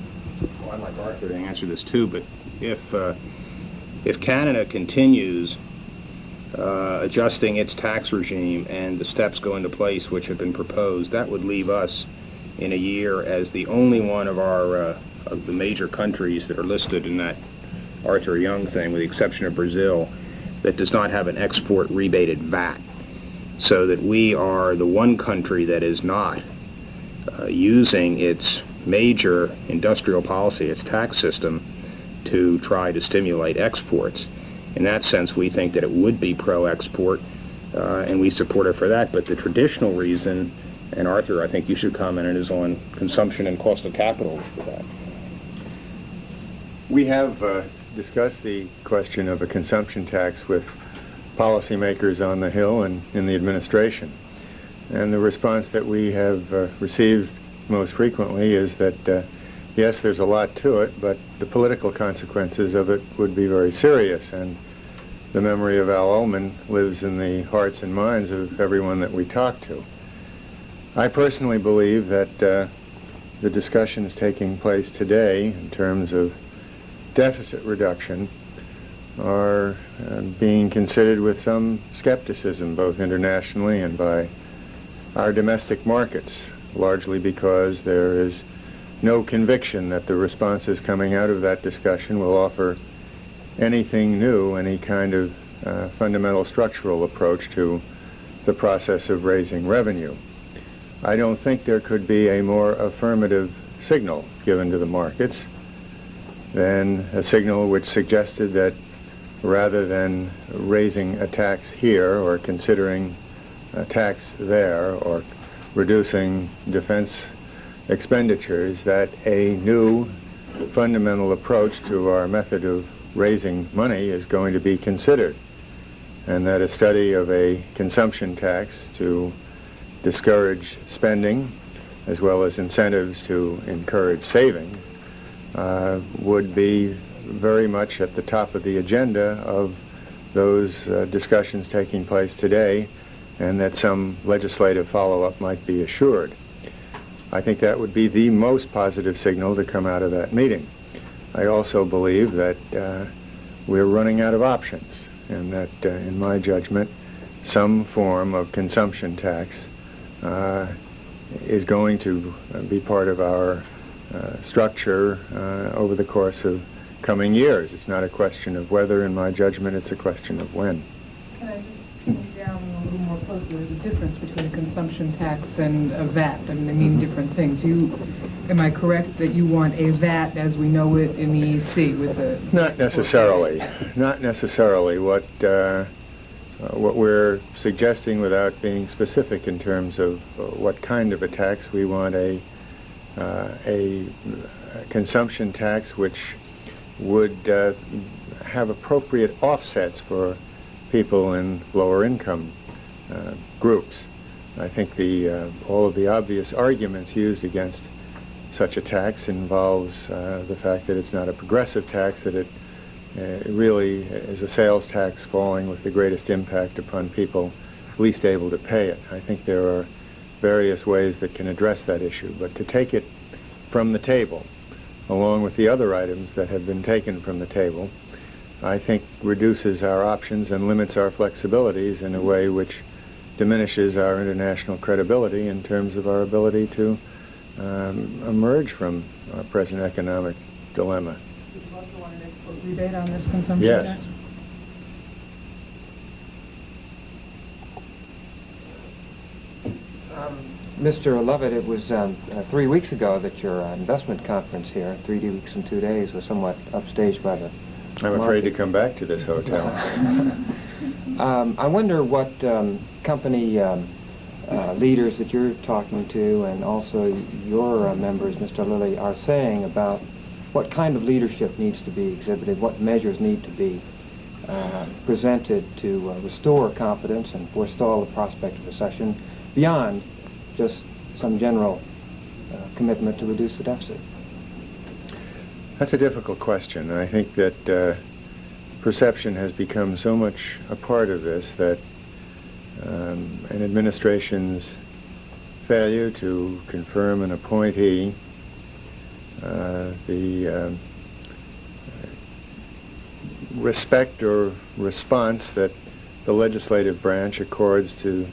Well, I'd like Arthur to answer this too, but if Canada continues adjusting its tax regime and the steps go into place which have been proposed, that would leave us in a year as the only one of of the major countries that are listed in that Arthur Young thing, with the exception of Brazil, that does not have an export rebated VAT. So that we are the one country that is not using its major industrial policy, its tax system, to try to stimulate exports. In that sense, we think that it would be pro-export, and we support it for that. But the traditional reason, and Arthur, I think you should comment on, is on consumption and cost of capital for that. We have discussed the question of a consumption tax with policymakers on the Hill and in the administration. And the response that we have received most frequently is that, yes, there's a lot to it, but the political consequences of it would be very serious. And the memory of Al Ullman lives in the hearts and minds of everyone that we talk to. I personally believe that the discussions taking place today in terms of deficit reduction are being considered with some skepticism, both internationally and by our domestic markets, largely because there is no conviction that the responses coming out of that discussion will offer anything new, any kind of fundamental structural approach to the process of raising revenue. I don't think there could be a more affirmative signal given to the markets than a signal which suggested that rather than raising a tax here or considering a tax there or reducing defense expenditures, that a new fundamental approach to our method of raising money is going to be considered, and that a study of a consumption tax to discourage spending as well as incentives to encourage saving would be very much at the top of the agenda of those discussions taking place today, and that some legislative follow-up might be assured. I think that would be the most positive signal to come out of that meeting. I also believe that we're running out of options, and that, in my judgment, some form of consumption tax is going to be part of our structure over the course of coming years. It's not a question of whether, in my judgment, it's a question of when. Can I just pin you down a little more closely? There's a difference between a consumption tax and a VAT. I mean, they mean different things. Am I correct that you want a VAT as we know it in the EC with a... Not necessarily. Not necessarily. What we're suggesting, without being specific in terms of what kind of a tax, we want a consumption tax which would have appropriate offsets for people in lower income groups. I think all of the obvious arguments used against such a tax involves the fact that it's not a progressive tax, that it really is a sales tax falling with the greatest impact upon people least able to pay it. I think there are various ways that can address that issue, but to take it from the table, along with the other items that have been taken from the table, I think reduces our options and limits our flexibilities in a way which diminishes our international credibility in terms of our ability to emerge from our present economic dilemma. Would you also want an export rebate on this consumption Yes. tax? Mr. Lovett, it was 3 weeks ago that your investment conference here, 3 weeks and 2 days, was somewhat upstaged by the I'm afraid to come back to this hotel. I wonder what company leaders that you're talking to and also your members, Mr. Lilly, are saying about what kind of leadership needs to be exhibited, what measures need to be presented to restore confidence and forestall the prospect of recession beyond just some general commitment to reduce the deficit. That's a difficult question. I think that perception has become so much a part of this that an administration's failure to confirm an appointee, the respect or response that the legislative branch accords to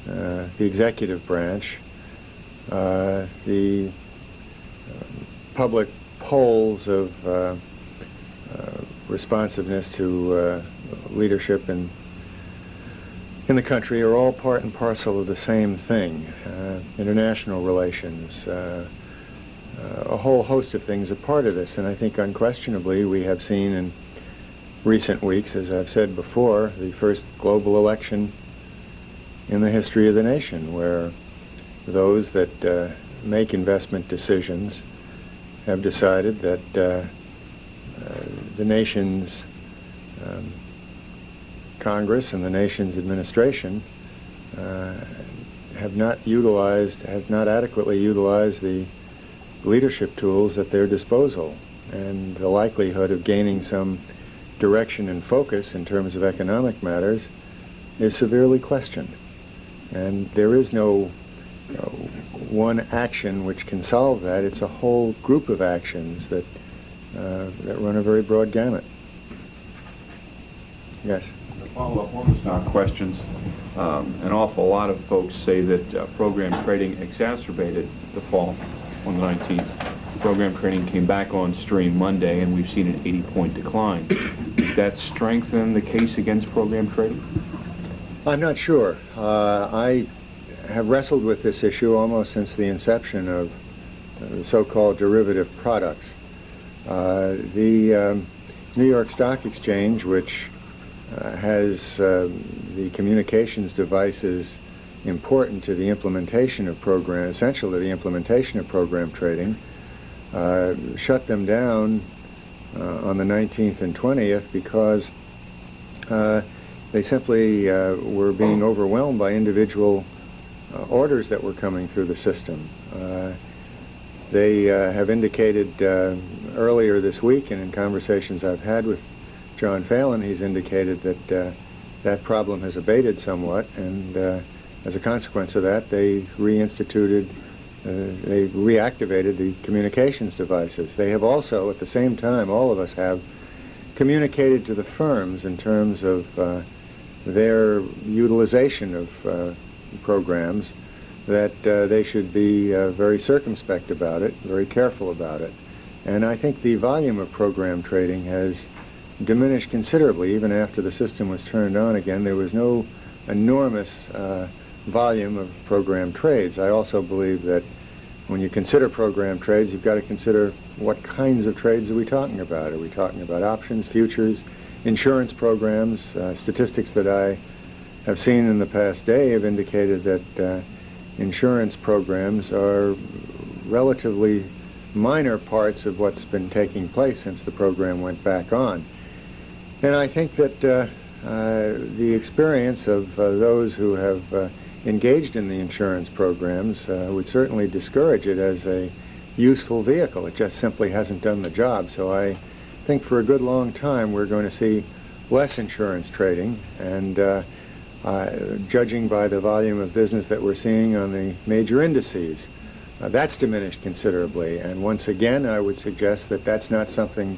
the executive branch, the public polls of responsiveness to leadership in the country are all part and parcel of the same thing. International relations, a whole host of things are part of this, and I think unquestionably we have seen in recent weeks, as I've said before, the first global election in the history of the nation where those that make investment decisions have decided that the nation's Congress and the nation's administration have not adequately utilized the leadership tools at their disposal, and the likelihood of gaining some direction and focus in terms of economic matters is severely questioned. And there is no one action which can solve that. It's a whole group of actions that run a very broad gamut. Yes? To follow up on the stock questions, an awful lot of folks say that program trading exacerbated the fall on the 19th. Program trading came back on stream Monday, and we've seen an 80-point decline. Does that strengthen the case against program trading? I'm not sure. I have wrestled with this issue almost since the inception of the so-called derivative products. The New York Stock Exchange, which has the communications devices important to the implementation of program, essential to the implementation of program trading, shut them down on the 19th and 20th because they simply were being overwhelmed by individual orders that were coming through the system. They have indicated earlier this week, and in conversations I've had with John Phelan, he's indicated that that problem has abated somewhat, and as a consequence of that, they reactivated the communications devices. They have also, at the same time, all of us have communicated to the firms in terms of their utilization of programs that they should be very circumspect about it, very careful about it. And I think the volume of program trading has diminished considerably even after the system was turned on again. There was no enormous volume of program trades. I also believe that when you consider program trades, you've got to consider what kinds of trades are we talking about. Are we talking about options, futures, insurance programs? Statistics that I have seen in the past day have indicated that insurance programs are relatively minor parts of what's been taking place since the program went back on. And I think that the experience of those who have engaged in the insurance programs would certainly discourage it as a useful vehicle. It just simply hasn't done the job. So I think for a good long time we're going to see less insurance trading, and judging by the volume of business that we're seeing on the major indices, that's diminished considerably. And once again, I would suggest that that's not something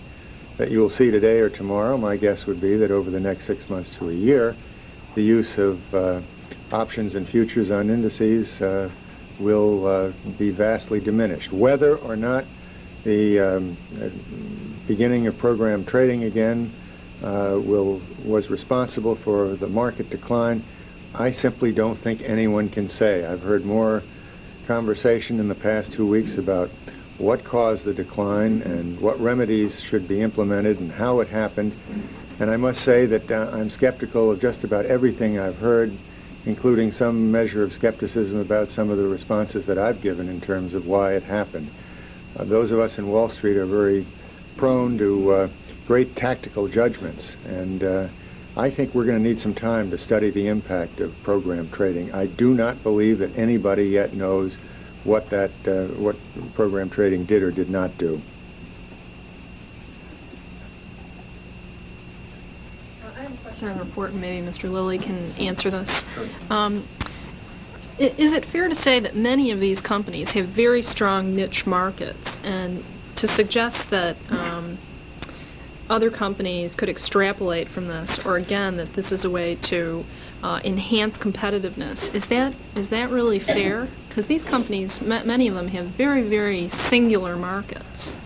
that you will see today or tomorrow. My guess would be that over the next 6 months to a year, the use of options and futures on indices will be vastly diminished. Whether or not the beginning of program trading again was responsible for the market decline, I simply don't think anyone can say. I've heard more conversation in the past 2 weeks about what caused the decline and what remedies should be implemented and how it happened. And I must say that I'm skeptical of just about everything I've heard, including some measure of skepticism about some of the responses that I've given in terms of why it happened. Those of us in Wall Street are very prone to great tactical judgments, and I think we're going to need some time to study the impact of program trading. I do not believe that anybody yet knows what program trading did or did not do. I have a question on the report, and maybe Mr. Lilly can answer this. Is it fair to say that many of these companies have very strong niche markets, and to suggest that other companies could extrapolate from this, or again, that this is a way to enhance competitiveness, is that really fair? Because these companies, many of them, have very, very singular markets.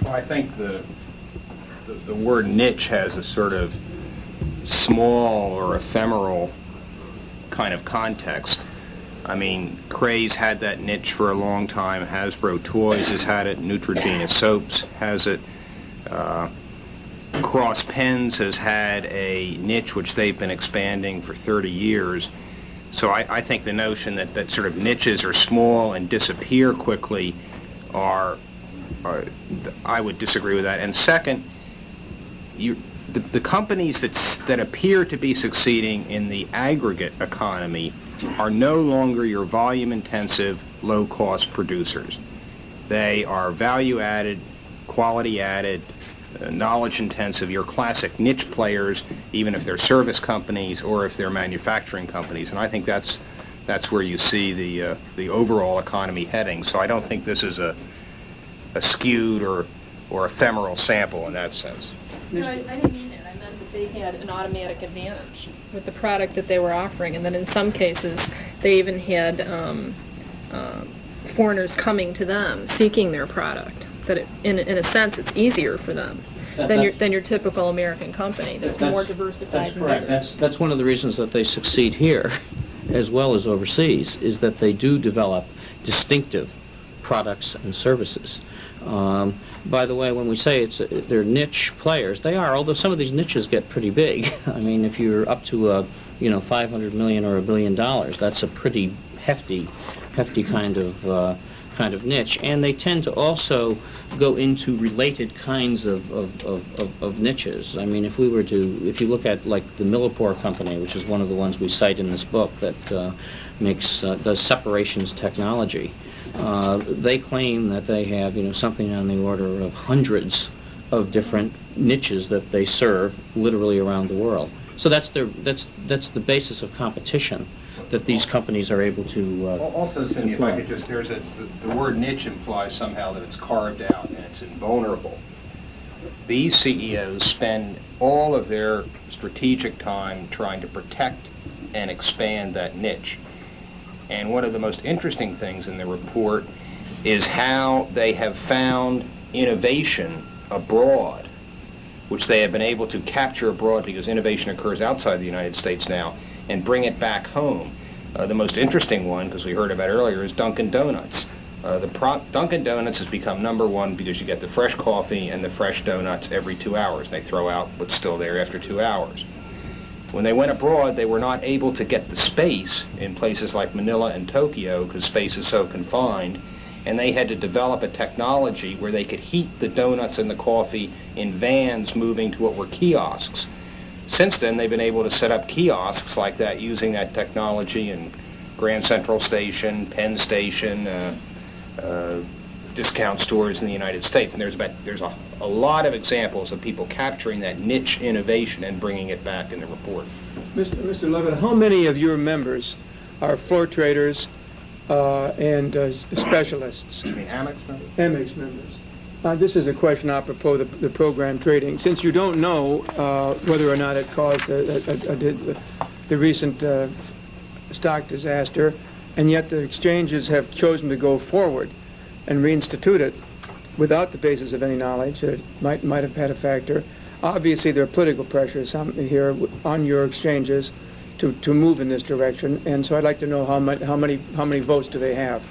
Well, I think the word niche has a sort of small or ephemeral kind of context. I mean, Craze had that niche for a long time. Hasbro Toys has had it. Neutrogena Soaps has it. Cross Pens has had a niche which they've been expanding for 30 years. So I think the notion that sort of niches are small and disappear quickly I would disagree with that. And second, the companies that appear to be succeeding in the aggregate economy are no longer your volume-intensive, low-cost producers. They are value-added, quality-added, knowledge-intensive, your classic niche players, even if they're service companies or if they're manufacturing companies. And I think that's where you see the overall economy heading. So I don't think this is a skewed or ephemeral sample in that sense. No, I didn't mean it. I meant that they had an automatic advantage with the product that they were offering, and that in some cases they even had foreigners coming to them seeking their product. That in a sense it's easier for them than your typical American company that's more diversified. That's correct. That's one of the reasons that they succeed here, as well as overseas, is that they do develop distinctive products and services. By the way, when we say they're niche players, they are, although some of these niches get pretty big. I mean, if you're up to $500 million or $1 billion, that's a pretty hefty kind of niche, and they tend to also go into related kinds of niches. I mean, if you look at like the Millipore company, which is one of the ones we cite in this book that does separations technology, they claim that they have something on the order of hundreds of different niches that they serve literally around the world. So that's the basis of competition that these companies are able to also, Cindy, if I could just, the word niche implies somehow that it's carved out and it's invulnerable. These CEOs spend all of their strategic time trying to protect and expand that niche. And one of the most interesting things in the report is how they have found innovation abroad, which they have been able to capture abroad because innovation occurs outside the United States now, and bring it back home. The most interesting one, because we heard about earlier, is Dunkin' Donuts. Dunkin' Donuts has become #1 because you get the fresh coffee and the fresh donuts every 2 hours. They throw out what's still there after 2 hours. When they went abroad, they were not able to get the space in places like Manila and Tokyo because space is so confined, and they had to develop a technology where they could heat the donuts and the coffee in vans moving to what were kiosks. Since then, they've been able to set up kiosks like that using that technology in Grand Central Station, Penn Station, discount stores in the United States. And there's a lot of examples of people capturing that niche innovation and bringing it back in the report. Mr. Levitt, how many of your members are floor traders and specialists? You mean Amex members? Amex members. This is a question apropos the program trading. Since you don't know whether or not it caused the recent stock disaster, and yet the exchanges have chosen to go forward and reinstitute it without the basis of any knowledge that it might have had a factor. Obviously, there are political pressures here on your exchanges to move in this direction, and so I'd like to know how many votes do they have?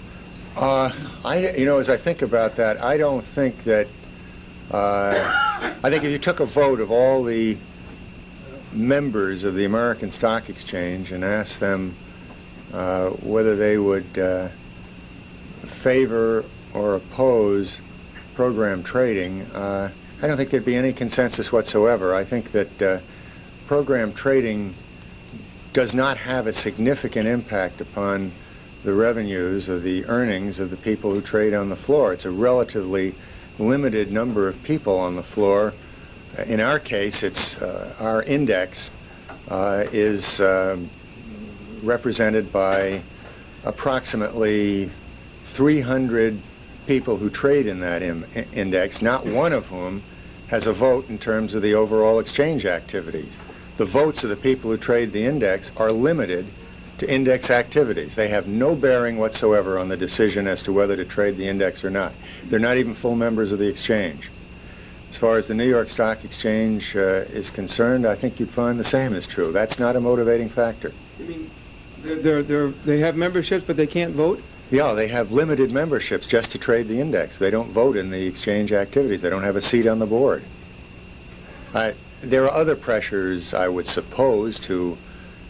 As I think about that, I don't think that. I think if you took a vote of all the members of the American Stock Exchange and asked them whether they would favor or oppose program trading, I don't think there'd be any consensus whatsoever. I think that program trading does not have a significant impact upon the revenues or the earnings of the people who trade on the floor. It's a relatively limited number of people on the floor. In our case, it's our index is represented by approximately 300 people who trade in that index, not one of whom has a vote in terms of the overall exchange activities. The votes of the people who trade the index are limited to index activities. They have no bearing whatsoever on the decision as to whether to trade the index or not. They're not even full members of the exchange. As far as the New York Stock Exchange is concerned, I think you'd find the same is true. That's not a motivating factor. You mean they have memberships, but they can't vote? Yeah, they have limited memberships just to trade the index. They don't vote in the exchange activities. They don't have a seat on the board. There are other pressures, I would suppose, to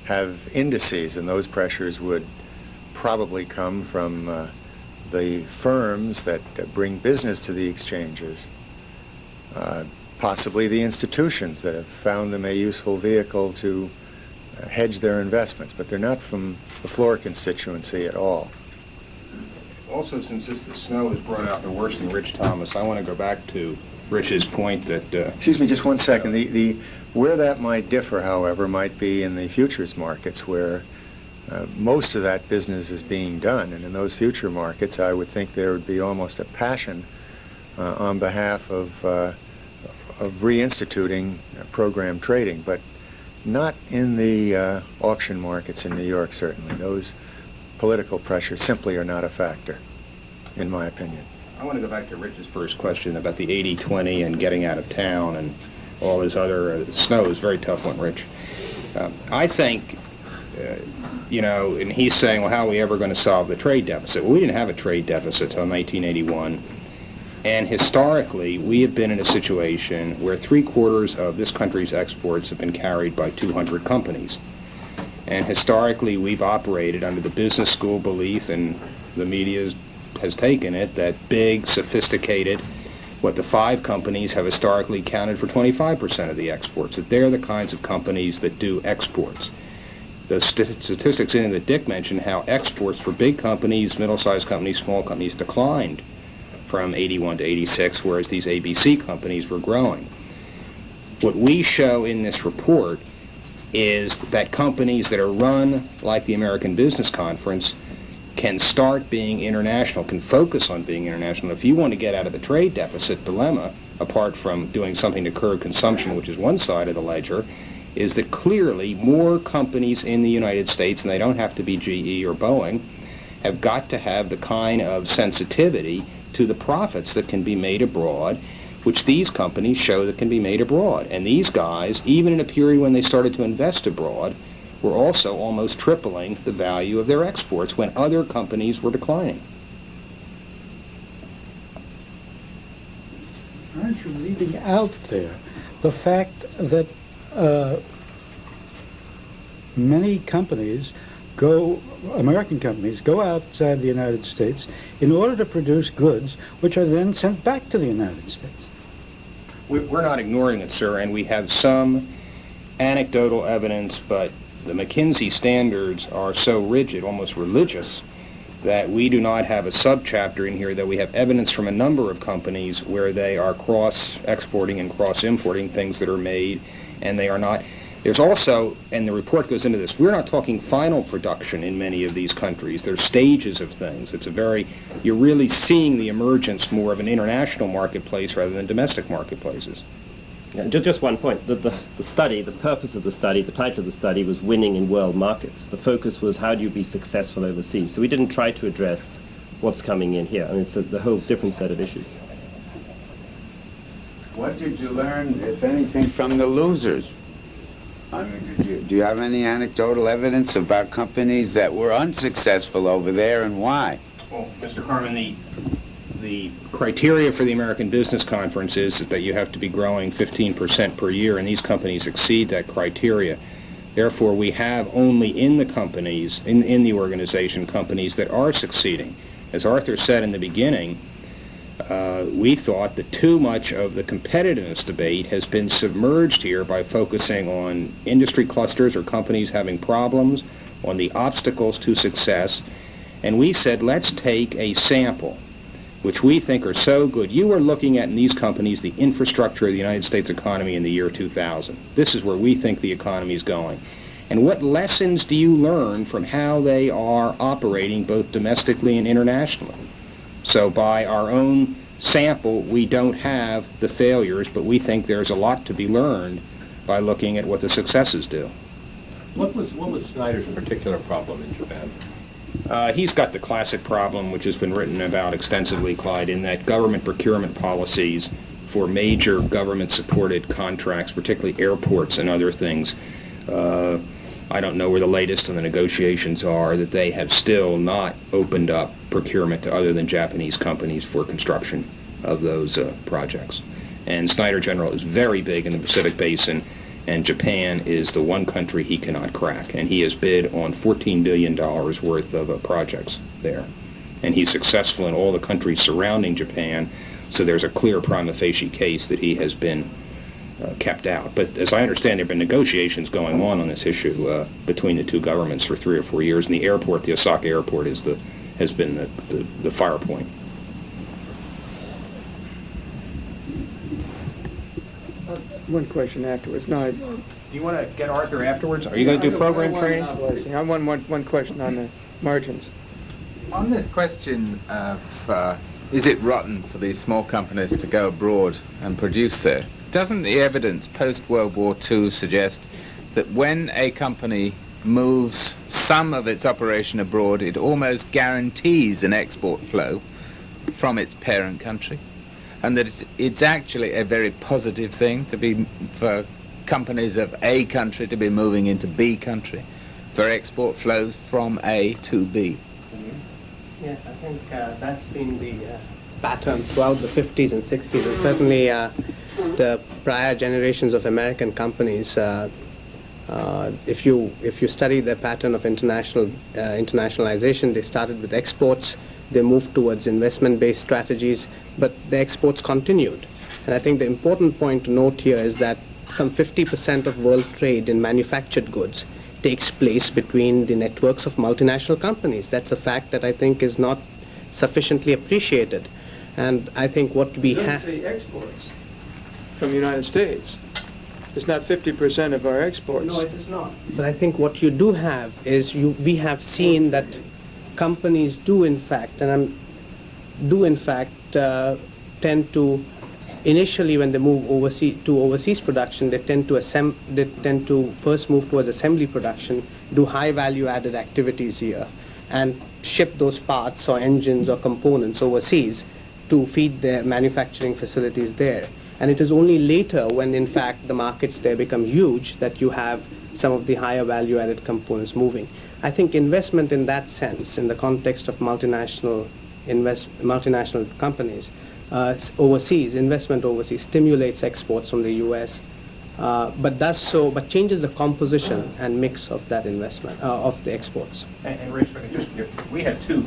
have indices, and those pressures would probably come from the firms that bring business to the exchanges, possibly the institutions that have found them a useful vehicle to hedge their investments, but they're not from the floor constituency at all. Also, since the snow has brought out the worst in Rich Thomas, I want to go back to Rich's point that... Excuse me just one second. Where that might differ, however, might be in the futures markets where most of that business is being done. And in those future markets, I would think there would be almost a passion on behalf of reinstituting program trading, but not in the auction markets in New York, certainly. Those political pressures simply are not a factor, in my opinion. I want to go back to Rich's first question about the 80-20 and getting out of town and all his other snow is a very tough one, Rich. I think, and he's saying, well, how are we ever going to solve the trade deficit? Well, we didn't have a trade deficit until 1981. And historically, we have been in a situation where 3/4 of this country's exports have been carried by 200 companies. And historically, we've operated under the business school belief, and the media has taken it, that big, sophisticated, the 5 companies have historically accounted for 25% of the exports, that they're the kinds of companies that do exports. The statistics in that Dick mentioned how exports for big companies, middle-sized companies, small companies declined from 81 to 86, whereas these ABC companies were growing. What we show in this report is that companies that are run like the American Business Conference can start being international, can focus on being international. If you want to get out of the trade deficit dilemma, apart from doing something to curb consumption, which is one side of the ledger, is that clearly more companies in the United States, and they don't have to be GE or Boeing, have got to have the kind of sensitivity to the profits that can be made abroad, which these companies show that can be made abroad. And these guys, even in a period when they started to invest abroad, were also almost tripling the value of their exports when other companies were declining. Aren't you leaving out there the fact that many companies American companies go outside the United States in order to produce goods which are then sent back to the United States. We're not ignoring it, sir, and we have some anecdotal evidence, but the McKinsey standards are so rigid, almost religious, that we do not have a subchapter in here that we have evidence from a number of companies where they are cross-exporting and cross-importing things that are made, and they are not. There's also, and the report goes into this, we're not talking final production in many of these countries. There's stages of things. You're really seeing the emergence more of an international marketplace rather than domestic marketplaces. Yeah, just one point. The study, the purpose of the study, the title of the study was Winning in World Markets. The focus was how do you be successful overseas. So we didn't try to address what's coming in here. I mean, it's a whole different set of issues. What did you learn, if anything, from the losers? I mean, do you have any anecdotal evidence about companies that were unsuccessful over there and why? Well, Mr. Harmon, the criteria for the American Business Conference is that you have to be growing 15% per year, and these companies exceed that criteria. Therefore, we have only in the companies, in the organization, companies that are succeeding. As Arthur said in the beginning, we thought that too much of the competitiveness debate has been submerged here by focusing on industry clusters or companies having problems, on the obstacles to success, and we said let's take a sample which we think are so good. You are looking at in these companies the infrastructure of the United States economy in the year 2000. This is where we think the economy is going. And what lessons do you learn from how they are operating both domestically and internationally? So by our own sample, we don't have the failures, but we think there's a lot to be learned by looking at what the successes do. What was Snyder's particular problem in Japan? He's got the classic problem, which has been written about extensively, Clyde, in that government procurement policies for major government-supported contracts, particularly airports and other things, I don't know where the latest on the negotiations are, that they have still not opened up procurement to other than Japanese companies for construction of those projects. And Snyder General is very big in the Pacific Basin, and Japan is the one country he cannot crack. And he has bid on $14 billion worth of projects there. And he's successful in all the countries surrounding Japan, so there's a clear prima facie case that he has been kept out. But as I understand, there have been negotiations going on this issue between the two governments for 3 or 4 years, and the airport, the Osaka airport, has been the fire point. One question afterwards. No, do you want to get Arthur afterwards? Are you going to do program training? I want one question on the margins. On this question of is it rotten for these small companies to go abroad and produce there, doesn't the evidence post-World War II suggest that when a company moves some of its operation abroad, it almost guarantees an export flow from its parent country? And that it's actually a very positive thing for companies of A country to be moving into B country, for export flows from A to B. Yes, I think that's been the pattern throughout the 50s and 60s, and certainly the prior generations of American companies. If you study the pattern of internationalization, they started with exports. They moved towards investment-based strategies, but the exports continued. And I think the important point to note here is that some 50% of world trade in manufactured goods takes place between the networks of multinational companies. That's a fact that I think is not sufficiently appreciated. And I think what we have... It doesn't say exports from the United States. It's not 50% of our exports. No, it is not. But I think what you do have is we have seen that companies do in fact tend to, initially when they move overseas production, they tend to first move towards assembly production, do high value added activities here, and ship those parts or engines or components overseas to feed their manufacturing facilities there. And it is only later when in fact the markets there become huge that you have some of the higher value added components moving. I think investment in that sense, in the context of multinational companies, investment overseas stimulates exports from the U.S. but changes the composition and mix of that investment, of the exports. And Rich, we have two,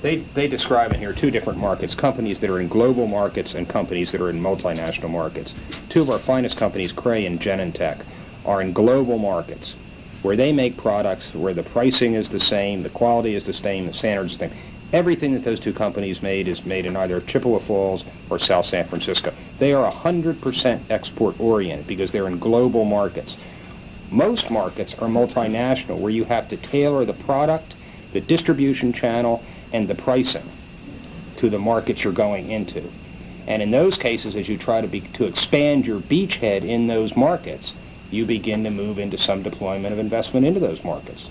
they describe in here two different markets, companies that are in global markets and companies that are in multinational markets. Two of our finest companies, Cray and Genentech, are in global markets, where they make products where the pricing is the same, the quality is the same, the standards are the same. Everything that those two companies made is made in either Chippewa Falls or South San Francisco. They are 100% export-oriented because they're in global markets. Most markets are multinational, where you have to tailor the product, the distribution channel, and the pricing to the markets you're going into. And in those cases, as you try to expand your beachhead in those markets, you begin to move into some deployment of investment into those markets.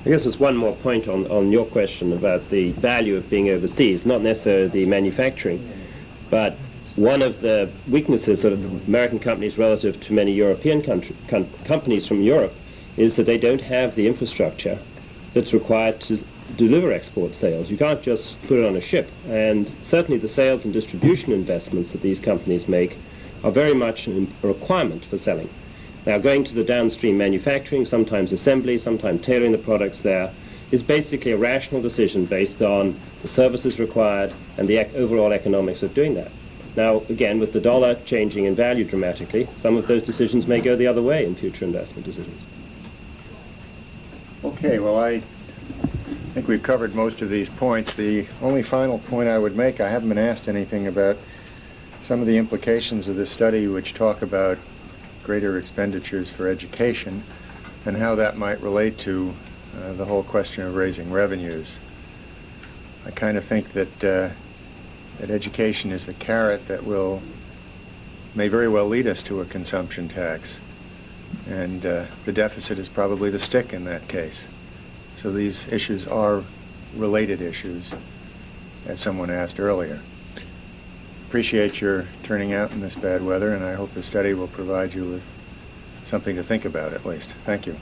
I guess there's one more point on your question about the value of being overseas, not necessarily the manufacturing, but one of the weaknesses of American companies relative to many European companies from Europe is that they don't have the infrastructure that's required to deliver export sales. You can't just put it on a ship. And certainly the sales and distribution investments that these companies make are very much a requirement for selling. Now, going to the downstream manufacturing, sometimes assembly, sometimes tailoring the products there, is basically a rational decision based on the services required and the overall economics of doing that. Now, again, with the dollar changing in value dramatically, some of those decisions may go the other way in future investment decisions. Okay, well, I think we've covered most of these points. The only final point I would make, I haven't been asked anything about some of the implications of this study which talk about greater expenditures for education and how that might relate to the whole question of raising revenues. I kind of think that that education is the carrot that may very well lead us to a consumption tax, and the deficit is probably the stick in that case. So these issues are related issues, as someone asked earlier. Appreciate your turning out in this bad weather, and I hope the study will provide you with something to think about at least. Thank you.